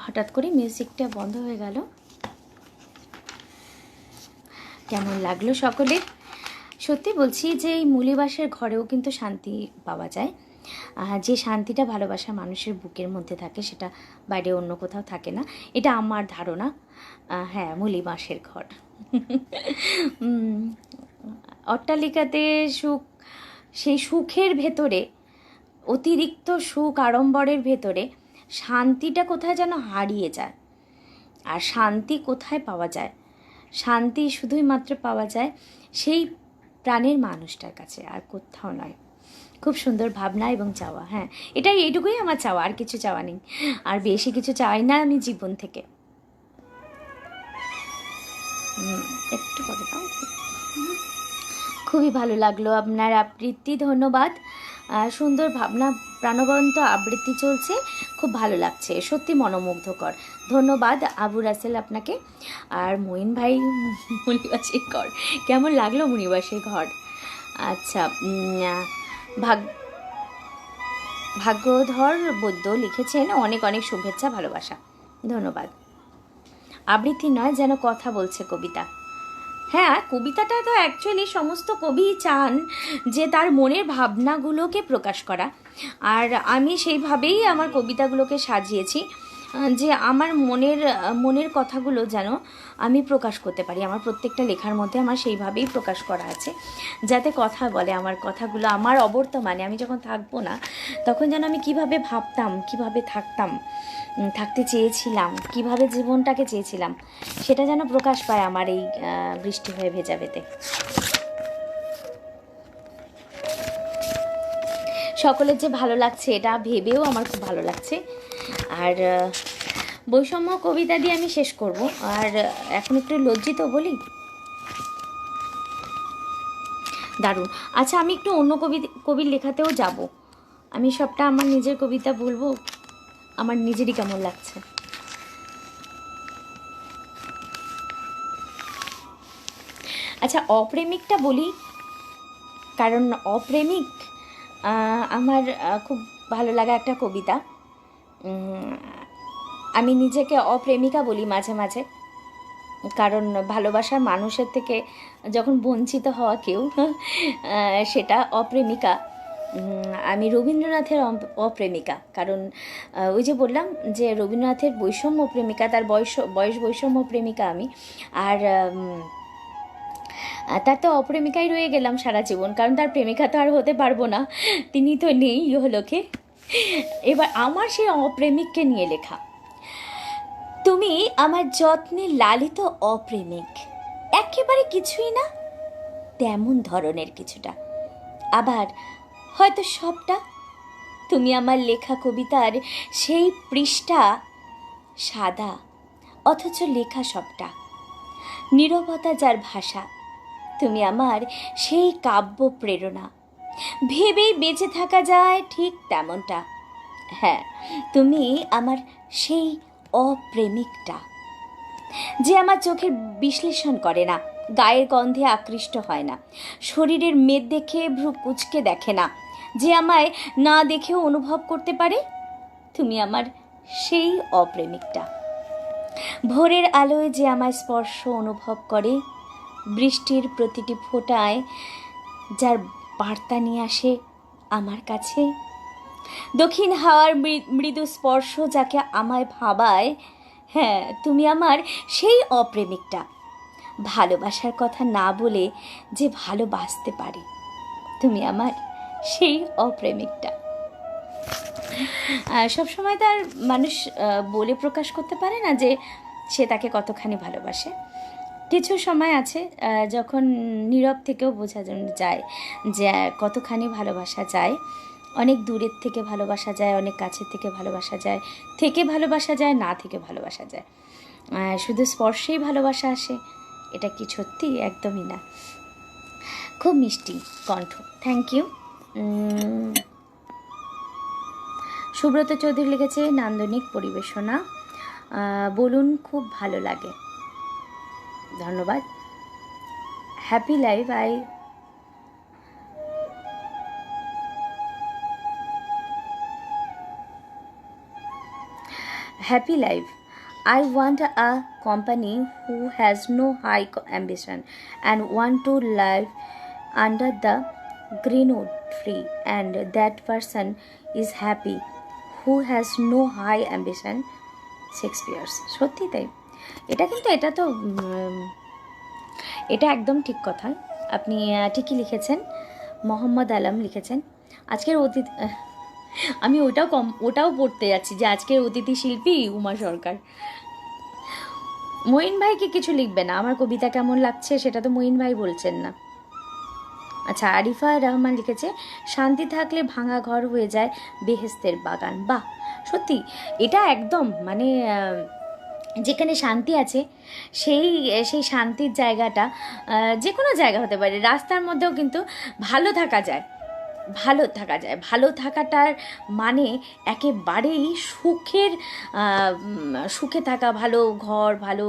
হঠাৎ করে মিউজিকটা বন্ধ হয়ে গেল। কেমন লাগলো সকলের? সত্যি বলছি যে এই মূলিবাসের ঘরেও কিন্তু শান্তি পাওয়া যায়। যে শান্তিটা ভালোবাসা মানুষের বুকের মধ্যে থাকে, সেটা বাইরে অন্য কোথাও থাকে না, এটা আমার ধারণা। হ্যাঁ, মূলিবাসের ঘর। অট্টালিকাতে সুখ, সেই সুখের ভেতরে, অতিরিক্ত সুখ আড়ম্বরের ভেতরে শান্তিটা কোথায় যেন হারিয়ে যায়। আর শান্তি কোথায় পাওয়া যায়? শান্তি শুধুই মাত্র পাওয়া যায় সেই প্রাণের মানুষটার কাছে, আর কোথাও নয়। খুব সুন্দর ভাবনা এবং চাওয়া। হ্যাঁ, এইটুকুই আমার চাওয়া, আর কিছু চাওয়া নেই, আর বেশি কিছু চাই না আমি জীবন থেকে। একটু করে দাও। খুবই ভালো লাগলো আপনার আবৃত্তি, ধন্যবাদ। সুন্দর ভাবনা, প্রাণবন্ত আবৃত্তি চলছে, খুব ভালো লাগছে, সত্যি মনোমুগ্ধকর। ধন্যবাদ আবু রাসেল আপনাকে। আর মঈন ভাই, মণিবাসের ঘর কেমন লাগলো? মণিবাসের ঘর, আচ্ছা। ভাগ্যধর বৈদ্য লিখেছেন, অনেক অনেক শুভেচ্ছা, ভালোবাসা। ধন্যবাদ। আবৃত্তি নয়, যেন কথা বলছে কবিতা। হ্যাঁ, কবিতাটা তো অ্যাকচুয়ালি সমস্ত কবিই চান যে তার মনের ভাবনাগুলোকে প্রকাশ করা, আর আমি সেইভাবেই আমার কবিতাগুলোকে সাজিয়েছি, যে আমার মনের কথাগুলো যেন আমি প্রকাশ করতে পারি। আমার প্রত্যেকটা লেখার মধ্যে আমার সেইভাবেই প্রকাশ করা আছে, যাতে কথা বলে আমার কথাগুলো। আমার অবর্তমানে আমি যখন থাকবো না, তখন যেন আমি কিভাবে ভাবতাম, কিভাবে থাকতে চেয়েছিলাম, কিভাবে জীবনটাকে চেয়েছিলাম, সেটা যেন প্রকাশ পায় আমার এই বৃষ্টি হয়ে ভেজা বেতে। সকলের যে ভালো লাগছে এটা ভেবেও আমার খুব ভালো লাগছে। আর বৈষম্য কবিতা দিয়ে আমি শেষ করব। আর এখন একটু লজ্জিত বলি, দারুণ। আচ্ছা, আমি একটু অন্য কবির লেখাতেও যাব। আমি সবটা আমার নিজের কবিতা বলবো, আমার নিজেরই কেমন লাগছে। আচ্ছা, অপ্রেমিকটা বলি, কারণ অপ্রেমিক আমার খুব ভালো লাগা একটা কবিতা। আমি নিজেকে অপ্রেমিকা বলি মাঝে মাঝে, কারণ ভালোবাসার মানুষের থেকে যখন বঞ্চিত হওয়া কেউ সেটা অপ্রেমিকা। আমি রবীন্দ্রনাথের অপ্রেমিকা, কারণ ওই যে বললাম যে রবীন্দ্রনাথের বৈষম্য প্রেমিকা, তার বয়স বৈষম্য প্রেমিকা আমি। আর তার তো অপ্রেমিকাই রয়ে গেলাম সারা জীবন, কারণ তার প্রেমিকা তো আর হতে পারবো না, তিনি তো নেই ইহলোকে। এবার আমার সেই অপ্রেমিককে নিয়ে লেখা। তুমি আমার যত্নে লালিত অপ্রেমিক, একেবারে কিছুই না, তেমন ধরনের কিছুটা, আবার হয়তো সবটা। তুমি আমার লেখা কবিতার সেই পৃষ্ঠা, সাদা অথচ লেখা সবটা, নীরবতা যার ভাষা। তুমি আমার সেই কাব্য প্রেরণা, ভেবেই বেঁচে থাকা যায় ঠিক তেমনটা। হ্যাঁ, তুমি আমার সেই অপ্রেমিকটা, যে আমার চোখের বিশ্লেষণ করে না, গায়ের গন্ধে আকৃষ্ট হয় না, শরীরের মেদ দেখে ভ্রু কুচকে দেখে না, যে আমায় না দেখেও অনুভব করতে পারে। তুমি আমার সেই অপ্রেমিকটা, ভোরের আলোয় যে আমায় স্পর্শ অনুভব করে, বৃষ্টির প্রতিটি ফোঁটায় যার বার্তা নিয়ে আসে আমার কাছে, দক্ষিণ হাওয়ার মৃদু স্পর্শ যাকে আমায় ভাবায়। হ্যাঁ, তুমি আমার সেই অপ্রেমিকটা, ভালোবাসার কথা না বলে যে ভালোবাসতে পারে। তুমি আমার সেই অপ্রেমিকটা। সবসময় তার মানুষ বলে প্রকাশ করতে পারে না যে সে তাকে কতখানি ভালোবাসে। কিছু সময় আছে যখন নীরব থেকেও বোঝা যায় যে কতখানি ভালোবাসা যায়। অনেক দূরের থেকে ভালোবাসা যায়, অনেক কাছের থেকে ভালোবাসা যায়, থেকে ভালোবাসা যায়, না থেকে ভালোবাসা যায়। শুধু স্পর্শেই ভালোবাসা আসে এটা কি সত্যি? একদমই না। খুব মিষ্টি কণ্ঠ, থ্যাংক ইউ। সুব্রত চৌধুরী লিখেছে নান্দনিক পরিবেশনা, বলুন খুব ভালো লাগে, ধন্যবাদ। Happy life I want a company who has no high ambition and want to live under the greenwood tree, and that person is happy who has no high ambition. Shakespeare's. সত্যি তাই, এটা তো এটা একদম ঠিক কথা, আপনি ঠিকই লিখেছেন। মোহাম্মদ আলম লিখেছেন আজকের অতিথি, আমি ওটাও পড়তে যাচ্ছি যে আজকের অতিথি শিল্পী উমা সরকার। মঈন ভাইকে কিছু লিখবে না, আমার কবিতা কেমন লাগছে সেটা তো মঈন ভাই বলছেন না। আচ্ছা, আরিফা রহমান লিখেছে শান্তি থাকলে ভাঙা ঘর হয়ে যায় বেহেস্তের বাগান। বাহ, সত্যি এটা একদম মানে যেখানে শান্তি আছে সেই শান্তির জায়গাটা যে কোনো জায়গা হতে পারে, রাস্তার মধ্যেও কিন্তু ভালো থাকা যায়। ভালো থাকাটার মানে একেবারেই সুখে থাকা, ভালো ঘর, ভালো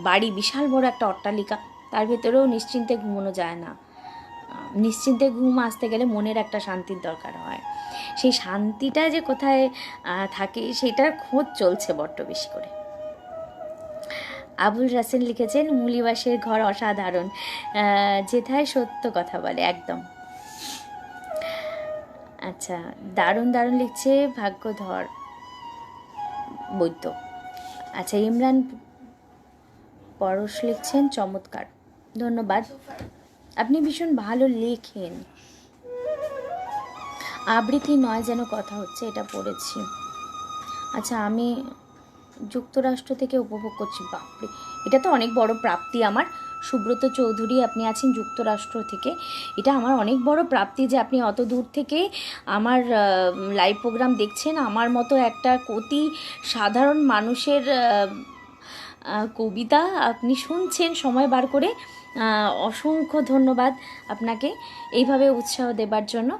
বাড়ি, বিশাল বড় একটা অট্টালিকা, তার ভেতরেও নিশ্চিন্তে ঘুমানো যায় না। নিশ্চিন্তে ঘুম আসতে গেলে মনের একটা শান্তির দরকার হয়। সেই শান্তিটা যে কোথায় থাকে সেটার খোঁজ চলছে বড্ড বেশি করে। আবুল রাসেল লিখেছেন মুলিবাসের ঘর অসাধারণ, যেথায় সত্য কথা বলে, একদম। আচ্ছা, দারুণ লিখছে ভাগ্যধর বৈদ্য। আচ্ছা, ইমরান পরশ লিখছেন চমৎকার, ধন্যবাদ, আপনি ভীষণ ভালো লেখেন। আবৃত্তি নয় যেন কথা হচ্ছে, এটা পড়েছি। আচ্ছা, আমি যুক্তরাষ্ট্র থেকে উপভোগ করছি। বাপরে, এটা তো অনেক বড় প্রাপ্তি আমার। সুব্রত চৌধুরী, আপনি আছেন যুক্তরাষ্ট্র থেকে, এটা আমার অনেক বড় প্রাপ্তি যে আপনি অত দূর থেকে আমার লাইভ প্রোগ্রাম দেখছেন। আমার মতো একটা অতি সাধারণ মানুষের কবিতা আপনি শুনছেন সময় বার করে। অসংখ্য ধন্যবাদ আপনাকে এইভাবে উৎসাহ দেবার জন্য।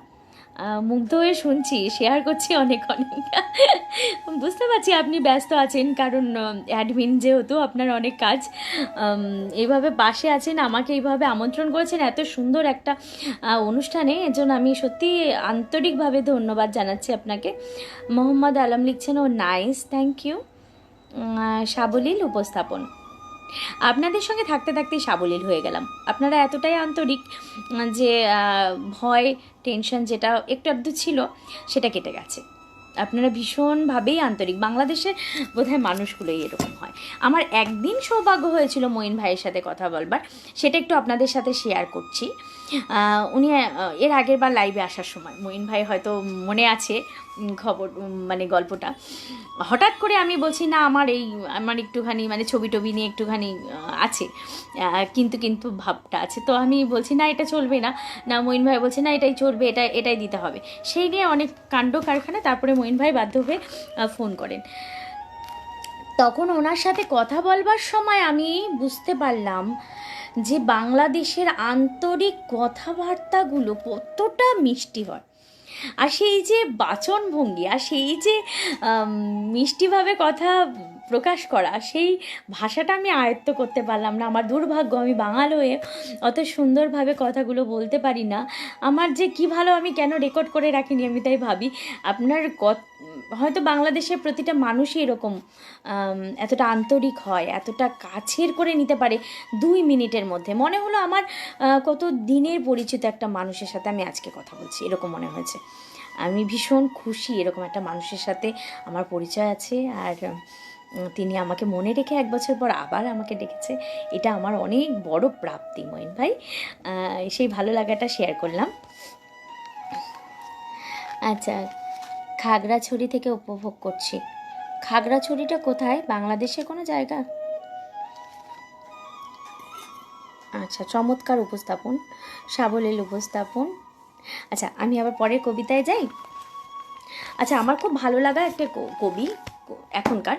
মুগ্ধ হয়ে শুনছি, শেয়ার করছি অনেক অনেক। বুঝতে পারছি আপনি ব্যস্ত আছেন, কারণ অ্যাডমিন যেহেতু আপনার অনেক কাজ। এইভাবে পাশে আছেন, আমাকে এইভাবে আমন্ত্রণ করেছেন এত সুন্দর একটা অনুষ্ঠানে, এজন্য আমি সত্যি আন্তরিকভাবে ধন্যবাদ জানাচ্ছি আপনাকে। মোহাম্মদ আলম লিখছেন, ও নাইস, থ্যাংক ইউ। সাবলীল উপস্থাপন, আপনাদের সঙ্গে থাকতে থাকতেই সাবলীল হয়ে গেলাম। আপনারা এতটাই আন্তরিক যে ভয় টেনশন যেটা একটু আধটু ছিল সেটা কেটে গেছে। আপনারা ভীষণভাবেই আন্তরিক। বাংলাদেশের বোধহয় মানুষগুলোই এরকম হয়। আমার একদিন সৌভাগ্য হয়েছিল মঈন ভাইয়ের সাথে কথা বলবার, সেটা একটু আপনাদের সাথে শেয়ার করছি। উনি এর আগের বার লাইভে আসার সময়, মঈন ভাই হয়তো মনে আছে খবর, মানে গল্পটা, হঠাৎ করে আমি বলছি না আমার একটুখানি মানে ছবি টবি নিয়ে একটুখানি আছে, কিন্তু কিন্তু ভাবটা আছে। তো আমি বলছি না এটা চলবে না, না মঈন ভাই বলছে না এটাই চলবে, এটাই দিতে হবে। সেই নিয়ে অনেক কাণ্ড কারখানা। তারপরে মঈন ভাই বাধ্য হয়ে ফোন করেন। তখন ওনার সাথে কথা বলবার সময় আমি বুঝতে পারলাম যে বাংলাদেশের আন্তরিক কথাবার্তাগুলো কতটা মিষ্টি হয়, আর সেই যে বাচনভঙ্গি, আর সেই যে মিষ্টিভাবে কথা প্রকাশ করা, সেই ভাষাটা আমি আয়ত্ত করতে পারলাম না। আমার দুর্ভাগ্য, আমি বাঙাল হয়ে অত সুন্দরভাবে কথাগুলো বলতে পারি না। আমার যে কী ভালো, আমি কেন রেকর্ড করে রাখিনি আমি তাই ভাবি। আপনার হয়তো বাংলাদেশের প্রতিটা মানুষই এরকম এতটা আন্তরিক হয়, এতটা কাছের করে নিতে পারে 2 মিনিটের মধ্যে। মনে হলো আমার কত দিনের পরিচিত একটা মানুষের সাথে আমি আজকে কথা বলছি, এরকম মনে হয়েছে। আমি ভীষণ খুশি এরকম একটা মানুষের সাথে আমার পরিচয় আছে, আর তিনি আমাকে মনে রেখে 1 বছর পর আবার আমাকে ডেকেছে। এটা আমার অনেক বড় প্রাপ্তি মঈন ভাই। সেই ভালো লাগাটা শেয়ার করলাম। আচ্ছা, খাগড়াছড়ি থেকে উপভোগ করছি। খাগড়াছড়িটা কোথায়? বাংলাদেশে কোনো জায়গা? আচ্ছা, চমৎকার উপস্থাপন, সাবলীল উপস্থাপন। আচ্ছা, আমি আবার পরের কবিতায় যাই। আচ্ছা, আমার খুব ভালো লাগা একটা কবি এখনকার,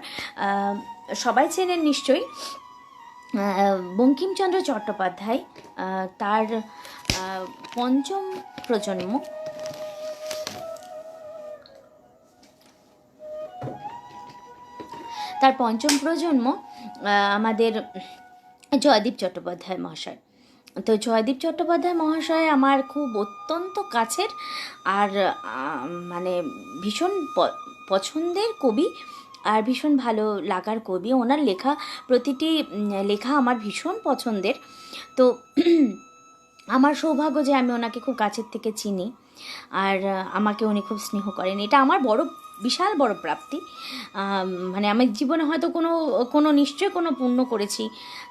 সবাই চেনেন নিশ্চয়ই, বঙ্কিমচন্দ্র চট্টোপাধ্যায়। তার পঞ্চম প্রজন্ম, আমাদের জয়দীপ চট্টোপাধ্যায় মহাশয়। তো জয়দীপ চট্টোপাধ্যায় মহাশয় আমার খুব অত্যন্ত কাছের, আর মানে ভীষণ পছন্দের কবি, আর ভীষণ ভালো লাগার কবি। ওনার লেখা, প্রতিটি লেখা আমার ভীষণ পছন্দের। তো আমার সৌভাগ্য যে আমি ওনাকে খুব কাছের থেকে চিনি, আর আমাকে উনি খুব স্নেহ করেন। এটা আমার বিশাল বড় প্রাপ্তি। মানে আমার জীবনে হয়তো কোনো নিশ্চয় কোনো পুণ্য করেছি,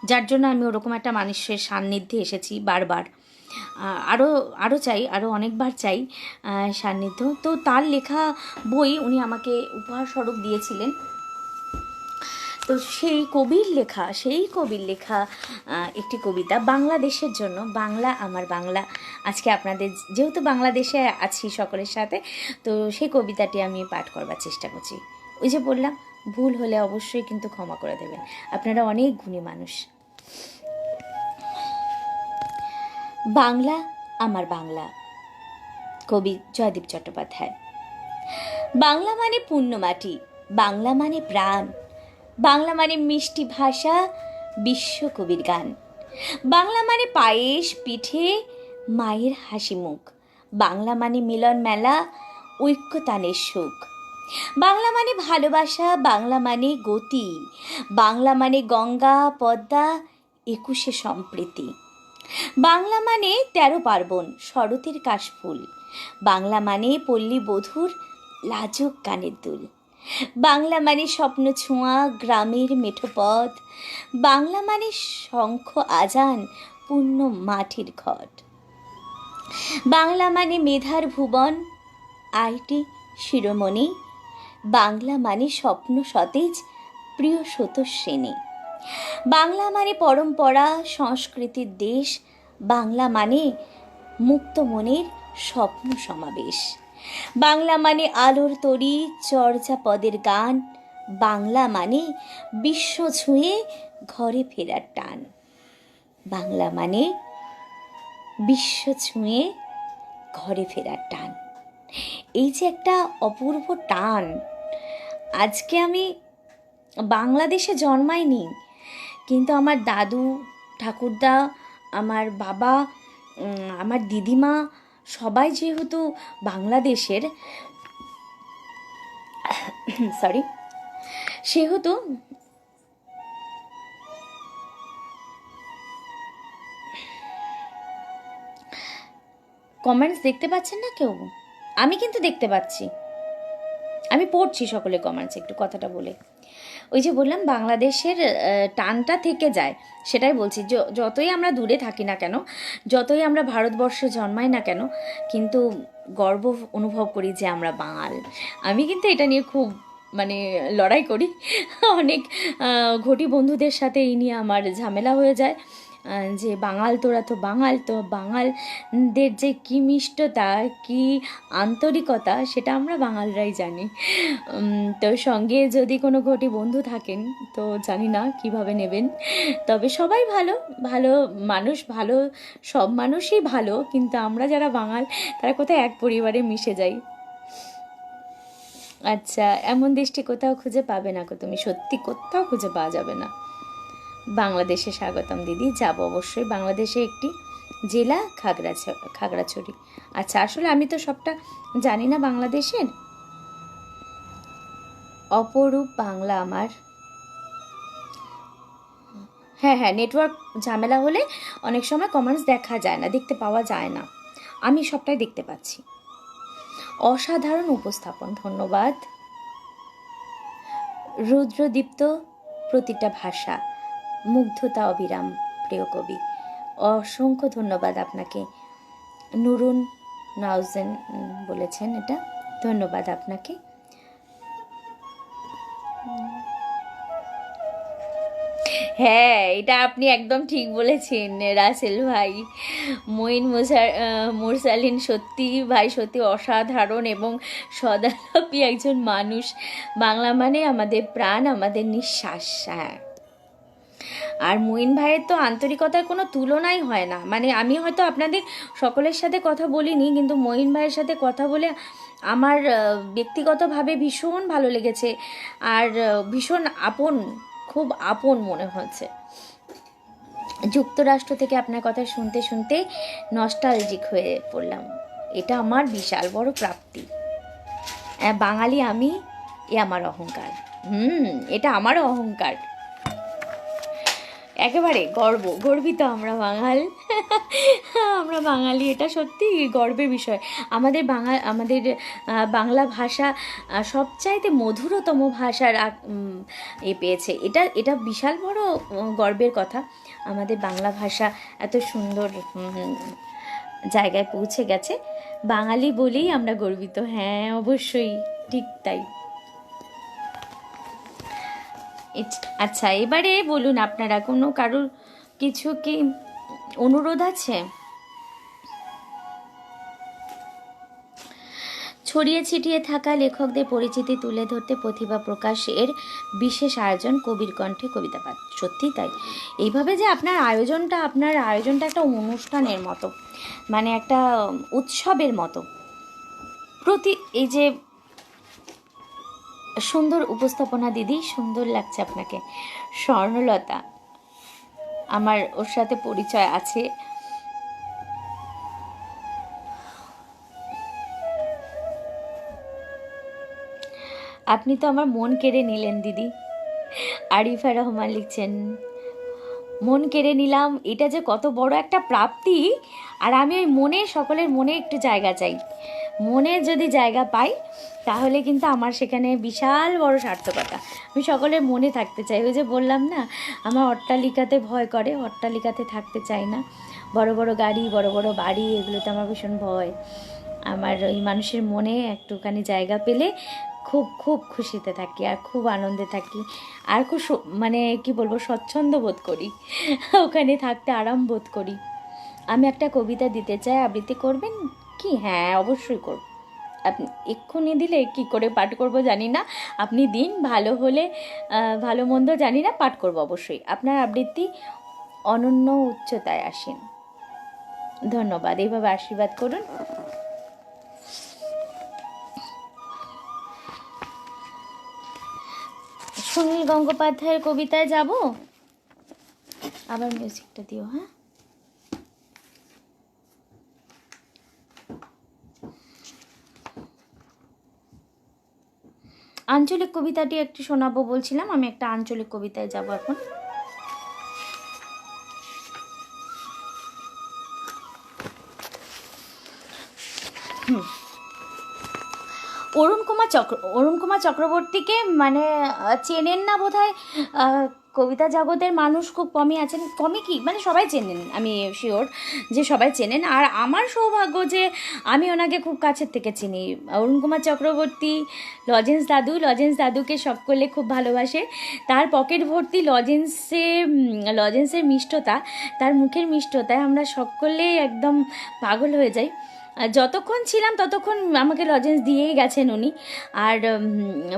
যার জন্য আমি ওরকম একটা মানুষের সান্নিধ্যে এসেছি বারবার। আরও চাই, আরও অনেকবার চাই সান্নিধ্য। তো তার লেখা বই উনি আমাকে উপহার স্বরূপ দিয়েছিলেন। তো সেই কবির লেখা একটি কবিতা বাংলাদেশের জন্য, বাংলা আমার বাংলা। আজকে আপনাদের যেহেতু বাংলাদেশে আছি সকলের সাথে, তো সেই কবিতাটি আমি পাঠ করবার চেষ্টা করছি। ওই যে বললাম, ভুল হলে অবশ্যই কিন্তু ক্ষমা করে দেবেন, আপনারা অনেক গুণী মানুষ। বাংলা আমার বাংলা, কবি জয়দীপ চট্টোপাধ্যায়। বাংলা মানে পুণ্য মাটি, বাংলা মানে প্রাণ, বাংলা মানে মিষ্টি ভাষা, বিশ্বকবির গান। বাংলা মানে পায়েস পিঠে, মায়ের হাসি মুখ। বাংলা মানে মিলন মেলা, ঐক্যতানের সুখ। বাংলা মানে ভালোবাসা, বাংলা মানে গতি। বাংলা মানে গঙ্গা পদ্মা, 21শে সম্প্রীতি। বাংলা মানে 13 পার্বণ, শরতের কাশফুল। বাংলা মানে পল্লী বধূর লাজুক কানের দুল। বাংলা মানে স্বপ্ন ছোঁয়া, গ্রামের মেঠো পথ। বাংলা মানে শঙ্খ আজান, পূর্ণ মাটির ঘট। বাংলা মানে মেধার ভুবন, আইটি শিরোমণি। বাংলা মানে স্বপ্ন সতেজ, প্রিয় স্রোতস্বিনী। বাংলা মানে পরম্পরা, সংস্কৃতির দেশ। বাংলা মানে মুক্ত মনের স্বপ্ন সমাবেশ। বাংলা মানে আলোর তরি, চর্যাপদের গান। বাংলা মানে বিশ্ব ছুঁয়ে ঘরে ফেরার টান। বাংলা মানে বিশ্ব ছুঁয়ে ঘরে ফেরার টান। এই যে একটা অপূর্ব টান, আজকে আমি বাংলাদেশে জন্মাইনি, কিন্তু আমার দাদু ঠাকুরদা, আমার বাবা, আমার দিদিমা সবাই যেহেতু বাংলাদেশের, সরি, সেহেতু কমেন্টস দেখতে পাচ্ছেন না কেউ? আমি কিন্তু দেখতে পাচ্ছি, আমি পড়ছি সকলে কমেন্টস, একটু কথাটা বলে। ওই যে বললাম বাংলাদেশের টানটা থেকে যায়, সেটাই বলছি। যতই আমরা দূরে থাকি না কেন, যতই আমরা ভারতবর্ষে জন্মাই না কেন, কিন্তু গর্ব অনুভব করি যে আমরা বাঙাল। আমি কিন্তু এটা নিয়ে খুব মানে লড়াই করি। অনেক ঘটি বন্ধুদের সাথে এই নিয়ে আমার ঝামেলা হয়ে যায় যে বাঙাল, তোরা তো বাঙাল, তো বাঙালদের যে কী মিষ্টতা, কী আন্তরিকতা, সেটা আমরা বাঙালরাই জানি। তো সঙ্গে যদি কোনো ঘটি বন্ধু থাকেন তো জানি না কিভাবে নেবেন, তবে সবাই ভালো ভালো মানুষ, ভালো সব মানুষই ভালো, কিন্তু আমরা যারা বাঙাল তারা কোথায় এক পরিবারে মিশে যাই। আচ্ছা, এমন দেশটি কোথাও খুঁজে পাবে না গো তুমি, সত্যি কোথাও খুঁজে পাওয়া যাবে না। বাংলাদেশে স্বাগতম দিদি, যাব অবশ্যই। বাংলাদেশে একটি জেলা খাগড়াছড়ি। আচ্ছা, আসলে আমি তো সবটা জানি না বাংলাদেশের। অপরূপ বাংলা আমার, হ্যাঁ হ্যাঁ, নেটওয়ার্ক ঝামেলা হলে অনেক সময় কমেন্টস দেখা যায় না, দেখতে পাওয়া যায় না। আমি সবটাই দেখতে পাচ্ছি। অসাধারণ উপস্থাপন, ধন্যবাদ। রুদ্রদীপ্ত প্রতিটা ভাষা, মুগ্ধতা অবিরাম, প্রিয় কবি, অসংখ্য ধন্যবাদ আপনাকে। নুরুন নাউজেন বলেছেন এটা, ধন্যবাদ আপনাকে। হ্যাঁ, এটা আপনি একদম ঠিক বলেছেন রাসেল ভাই। মঈন মুরসালিন, সত্যি ভাই, সত্যি অসাধারণ এবং সদালাপী একজন মানুষ। বাংলা মানে আমাদের প্রাণ, আমাদের নিঃশ্বাস। হ্যাঁ, আর মঈন ভাইয়ের তো আন্তরিকতার কোনো তুলনাই হয় না। মানে আমি হয়তো আপনাদের সকলের সাথে কথা বলিনি, কিন্তু মঈন ভাইয়ের সাথে কথা বলে আমার ব্যক্তিগতভাবে ভীষণ ভালো লেগেছে, আর ভীষণ আপন, খুব আপন মনে হচ্ছে। যুক্তরাষ্ট্র থেকে আপনার কথা শুনতে শুনতে নস্টালজিক হয়ে পড়লাম, এটা আমার বিশাল বড় প্রাপ্তি। বাঙালি আমি, এ আমার অহংকার। এটা আমার অহংকার, একেবারে গর্বিত আমরা বাঙাল। আমরা বাঙালি, এটা সত্যি গর্বের বিষয়। আমাদের বাংলা ভাষা সবচাইতে মধুরতম ভাষার পেয়েছে, এটা বিশাল বড় গর্বের কথা। আমাদের বাংলা ভাষা এত সুন্দর জায়গায় পৌঁছে গেছে, বাঙালি বলেই আমরা গর্বিত। হ্যাঁ, অবশ্যই ঠিক তাই। আচ্ছা, এবারে বলুন, আপনারা কোনো কারোর কিছু কি অনুরোধ আছে? ছড়িয়ে ছিটিয়ে থাকা লেখকদের পরিচিতি তুলে ধরতে প্রতিভা প্রকাশের বিশেষ আয়োজন কবির কণ্ঠে কবিতা পাঠ। সত্যি তাই, এইভাবে যে আপনার আয়োজনটা একটা অনুষ্ঠানের মতো, মানে একটা উৎসবের মতো। এই যে সুন্দর উপস্থাপনা দিদি, সুন্দর লাগছে আপনাকে। স্বর্ণলতা, আমার ওর সাথে পরিচয় আছে। আপনি তো আমার মন কেড়ে নিলেন দিদি। আরিফা রহমান লিখছেন, মন কেড়ে নিলাম, এটা যে কত বড় একটা প্রাপ্তি। আর আমি ওই মনে, সকলের মনে একটু জায়গা চাই। মনে যদি জায়গা পাই তাহলে কিন্তু আমার সেখানে বিশাল বড় সার্থকতা। আমি সকলের মনে থাকতে চাই। ওই যে বললাম না, আমার অট্টালিকাতে ভয় করে, অট্টালিকাতে থাকতে চাই না। বড় বড় গাড়ি, বড় বড় বাড়ি, এগুলোতে আমার ভীষণ ভয়। আমার ওই মানুষের মনে একটুখানি জায়গা পেলে খুব খুব খুশিতে থাকি, আর খুব আনন্দে থাকি, আর খুব মানে কি বলবো, স্বচ্ছন্দ বোধ করি, ওখানে থাকতে আরাম বোধ করি। আমি একটা কবিতা দিতে চাই, আবৃত্তি করবেন কি? হ্যাঁ, অবশ্যই করব। আপনি এক্ষুনি দিলে কি করে পাঠ করব জানি না, আপনি দিন, ভালো হলে ভালো মন্দ জানি না, পাঠ করব অবশ্যই। আপনার আবৃত্তি অনন্য উচ্চতায় আসেন। ধন্যবাদ, এইভাবে আশীর্বাদ করুন। সুনীল গঙ্গোপাধ্যায়ের কবিতায় যাব। আবার মিউজিকটা দিও। হ্যাঁ, আঞ্চলিক কবিতাটি একটি শোনাবো বলছিলাম, আমি একটা আঞ্চলিক কবিতায় যাব এখন। অরুণ কুমার চক্রবর্তীকে মানে চেনেন না বোধহয় কবিতা জগতের মানুষ খুব কমই আছেন, কমই কি মানে সবাই চেনেন, আমি শিওর যে সবাই চেনেন। আর আমার সৌভাগ্য যে আমি ওনাকে খুব কাছের থেকে চিনি। অরুণ কুমার চক্রবর্তী লজেন্স দাদুকে সকলে খুব ভালোবাসে। তার পকেট ভর্তি লজেন্সের মিষ্টতা, তার মুখের মিষ্টতায় আমরা সকলে একদম পাগল হয়ে যাই। যতক্ষণ ছিলাম ততক্ষণ আমাকে লজেন্স দিয়েই গেছেন উনি, আর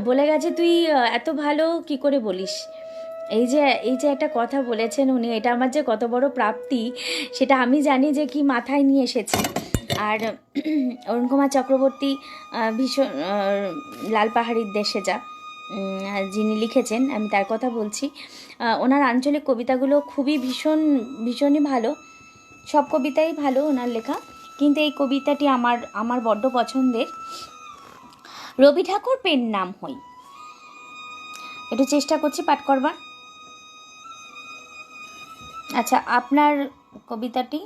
বলে গেছে তুই এত ভালো কি করে বলিস। এই যে একটা কথা বলেছেন উনি, এটা আমার যে কত বড় প্রাপ্তি সেটা আমি জানি যে কি মাথায় নিয়ে এসেছি। আর অরুণ কুমার চক্রবর্তী ভীষণ লাল পাহাড়ির দেশে যা যিনি লিখেছেন, আমি তার কথা বলছি। ওনার আঞ্চলিক কবিতাগুলো খুবই ভীষণই ভালো, সব কবিতাই ভালো ওনার লেখা, কিন্তু এই কবিতাটি আমার বড্ড পছন্দের। রবি ঠাকুর পেন নাম হই, একটু চেষ্টা করছি পাঠ করবার। আচ্ছা, আপনার কবিতাটি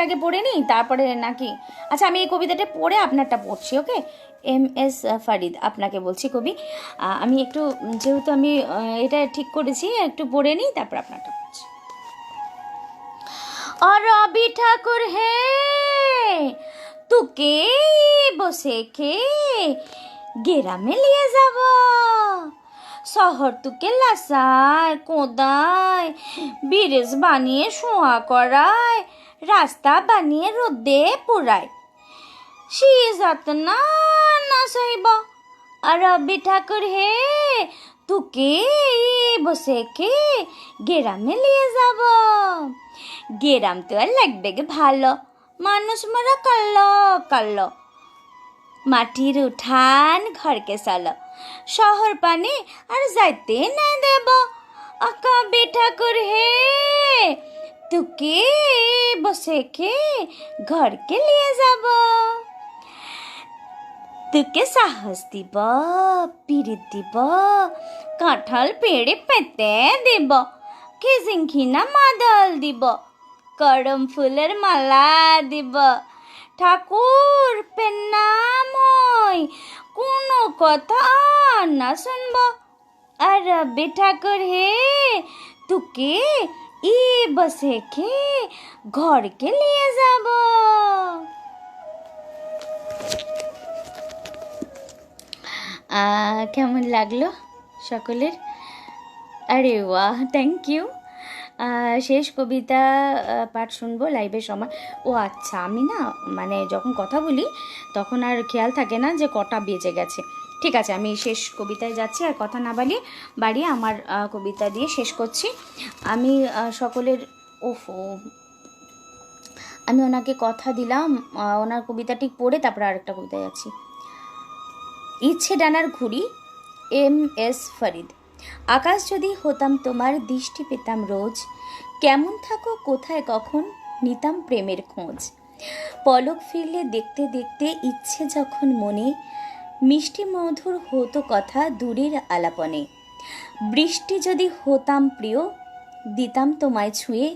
আগে পড়ে নিই তারপরে নাকি? আচ্ছা, আমি এই কবিতাটা পড়ে আপনারটা পড়ছি। ওকে, MS ফারিদ আপনাকে বলছি কবি। আমি একটু, যেহেতু আমি এটা ঠিক করেছি, একটু পড়ে নিই তারপর আপনারটা পড়ছি। और रवि ठाकुर है तुके बसे के গ্রামে লিয়ে যাব, শহর তুকে লাসায় কোদায়, ব্রিজ বানিয়ে শোয়া করায়, রাস্তা বানিয়ে রোদে পোড়ায়, সে যত্না না সইব। আর রবি ঠাকুর হে তুকে বসে কে গ্রামে লিয়ে যাব। গ্রাম তো আর লাগবে গে ভালো, মানুষ মরা কাল্লো, মাটির উঠান ঘরকে সালো, শহর পানে আর যাইতে না দেব। কবি ঠাকুর হে তুকে বসে কে ঘরকে লিয়ে যাব। তোকে সাহস দিব, পিরিত দিব, কাঁঠাল পেড়ে পেতে দেব, খিজিংখিনা মাদল দিব, করম ফুলের মালা দিব। ঠাকুর পেন্নাময় কোনো কথা না শুনব। আর রবি ঠাকুর হে তুকে ই বসে কে ঘরকে নিয়ে যাব। কেমন লাগলো সকলের? আরে বাহ, থ্যাংক ইউ। শেষ কবিতা পাঠ শুনবো লাইভের সময়। ও আচ্ছা, আমি না মানে যখন কথা বলি তখন আর খেয়াল থাকে না যে কটা বেজে গেছে। ঠিক আছে, আমি শেষ কবিতায় যাচ্ছি, আর কথা না বাড়িয়ে আমার কবিতা দিয়ে শেষ করছি। আমি সকলের আমি ওনাকে কথা দিলাম ওনার কবিতাটি পড়ে তারপরে আরেকটা কবিতায় যাচ্ছি। ইচ্ছে ডানার ঘুড়ি, MS ফরিদ। আকাশ যদি হতাম তোমার, দৃষ্টি পেতাম রোজ, কেমন থাকো কোথায় কখন নিতাম প্রেমের খোঁজ। পলক ফিরলে দেখতে দেখতে ইচ্ছে যখন মনে, মিষ্টি মধুর হতো কথা দূরের আলাপনে। বৃষ্টি যদি হতাম প্রিয়, দিতাম তোমায় ছুঁয়ে,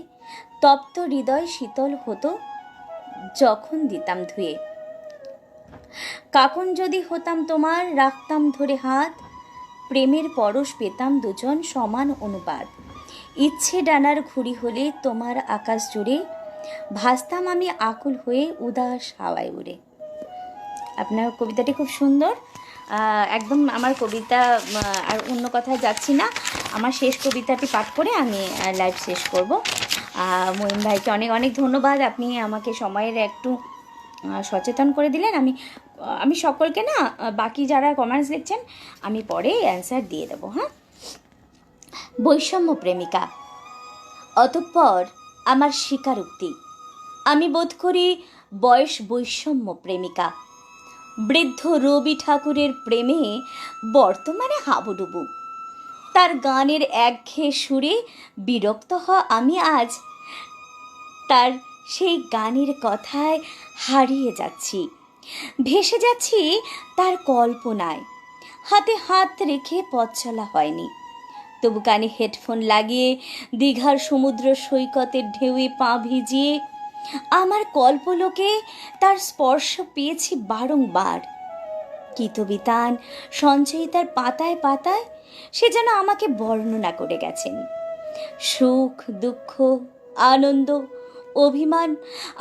তপ্ত হৃদয় শীতল হতো যখন দিতাম ধুয়ে। কাকন যদি হতাম তোমার, রাখতাম ধরে হাত, প্রেমের পরশ পেতাম দুজন সমান অনুপাত। ইচ্ছে ডানার ঘুড়ি হলে তোমার আকাশ জুড়ে, ভাসতাম আমি আকুল হয়ে উদাস হাওয়ায় উড়ে। আপনার কবিতাটি খুব সুন্দর, একদম আমার কবিতা, আর অন্য কথায় যাচ্ছি না। আমার শেষ কবিতাটি পাঠ করে আমি লাইভ শেষ করব। মঈন ভাইকে অনেক অনেক ধন্যবাদ, আপনি আমাকে সময়ের একটু সচেতন করে দিলেন। আমি সকলকে না, বাকি যারা কমেন্টস লিখছেন আমি পরে অ্যান্সার দিয়ে দেবো। হ্যাঁ, বৈষম্য প্রেমিকা। অতঃপর আমার স্বীকারোক্তি, আমি বোধ করি বয়স বৈষম্য প্রেমিকা। বৃদ্ধ রবি ঠাকুরের প্রেমে বর্তমানে হাবুডুবু। তার গানের একঘেয়ে সুরে বিরক্ত হওয়া আমি আজ তার সেই গানের কথায় হারিয়ে যাচ্ছি, ভেসে যাচ্ছি তার কল্পনায়। হাতে হাত রেখে পথ চলা হয়নি, তবু কানে হেডফোন লাগিয়ে দীঘার সমুদ্র সৈকতের ঢেউয়ে পা ভিজিয়ে আমার কল্পলোকে তার স্পর্শ পেয়েছি বারংবার। কিতবিতান সঞ্চয়িতার পাতায় পাতায় সে যেন আমাকে বর্ণনা করে গেছেন। সুখ, দুঃখ, আনন্দ, অভিমান,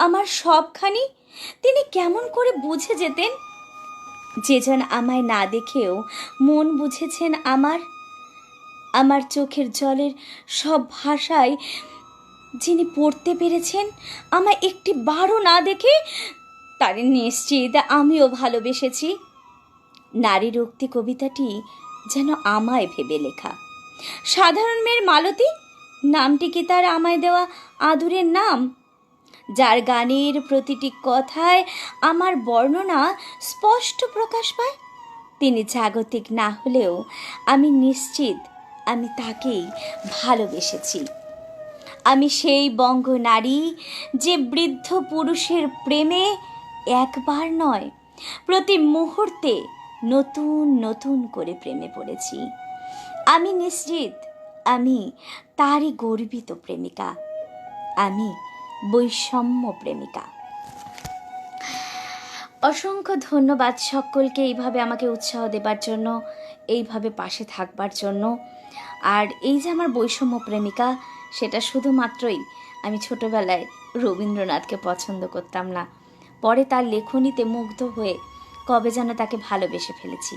আমার সবখানি তিনি কেমন করে বুঝে যেতেন। যেজন আমায় না দেখেও মন বুঝেছেন আমার চোখের জলের সব ভাষায় যিনি পড়তে পেরেছেন, আমায় একটি বারও না দেখে, তার নিশ্চিত আমিও ভালোবেসেছি। নারী রক্তি কবিতাটি যেন আমায় ভেবে লেখা। সাধারণ মেয়ের মালতী নামটি কি তার আমায় দেওয়া আদুরের নাম? যার গানের প্রতিটি কথায় আমার বর্ণনা স্পষ্ট প্রকাশ পায়। তিনি জাগতিক না হলেও আমি নিশ্চিত আমি তাকেই ভালোবেসেছি। আমি সেই বঙ্গ নারী যে বৃদ্ধ পুরুষের প্রেমে একবার নয়, প্রতি মুহূর্তে নতুন নতুন করে প্রেমে পড়েছি। আমি নিশ্চিত আমি তারই গর্বিত প্রেমিকা। আমি বৈষম্য প্রেমিকা। অসংখ্য ধন্যবাদ সকলকে এইভাবে আমাকে উৎসাহ দেবার জন্য, এইভাবে পাশে থাকবার জন্য। আর এই যে আমার বৈষম্য প্রেমিকা, সেটা শুধুমাত্রই আমি ছোটোবেলায় রবীন্দ্রনাথকে পছন্দ করতাম না, পরে তার লেখনীতে মুগ্ধ হয়ে কবে যেন তাকে ভালোবেসে ফেলেছি।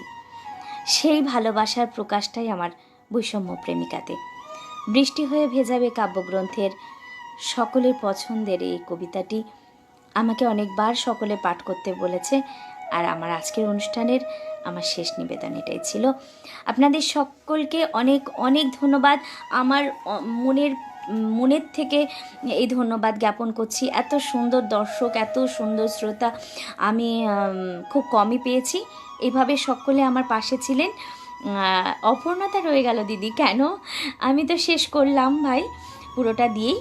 সেই ভালোবাসার প্রকাশটাই আমার বৈষম্য প্রেমিকাতে। বৃষ্টি হয়ে ভেজাবে কাব্যগ্রন্থের সকলের পছন্দের এই কবিতাটি আমাকে অনেকবার সকলে পাঠ করতে বলেছে। আর আমার আজকের অনুষ্ঠানের আমার শেষ নিবেদন এটাই ছিল। আপনাদের সকলকে অনেক অনেক ধন্যবাদ। আমার মনের থেকে এই ধন্যবাদ জ্ঞাপন করছি। এত সুন্দর দর্শক, এত সুন্দর শ্রোতা আমি খুব কমই পেয়েছি। এইভাবে সকলে আমার পাশে ছিলেন। অপূর্ণতা রয়ে গেল দিদি, কেন? আমি তো শেষ করলাম ভাই, পুরোটা দিয়েই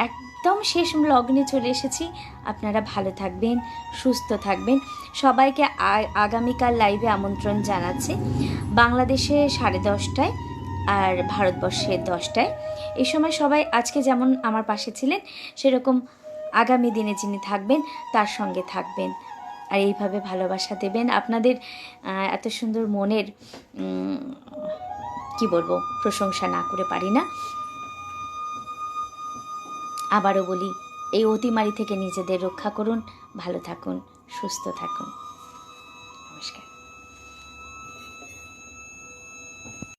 একদম শেষ লগ্নে চলে এসেছি। আপনারা ভালো থাকবেন, সুস্থ থাকবেন। সবাইকে আগামীকাল লাইভে আমন্ত্রণ জানাচ্ছি। বাংলাদেশে 10:30টায় আর ভারতবর্ষে 10টায়। এই সময় সবাই আজকে যেমন আমার পাশে ছিলেন, সেরকম আগামী দিনে যিনি থাকবেন তার সঙ্গে থাকবেন। আর এইভাবে ভালোবাসা দেবেন। আপনাদের এত সুন্দর মনের কি বলবো, প্রশংসা না করে পারি না। আবারও বলি, এই অতিমারি থেকে নিজেদের রক্ষা করুন, ভালো থাকুন, সুস্থ থাকুন। নমস্কার।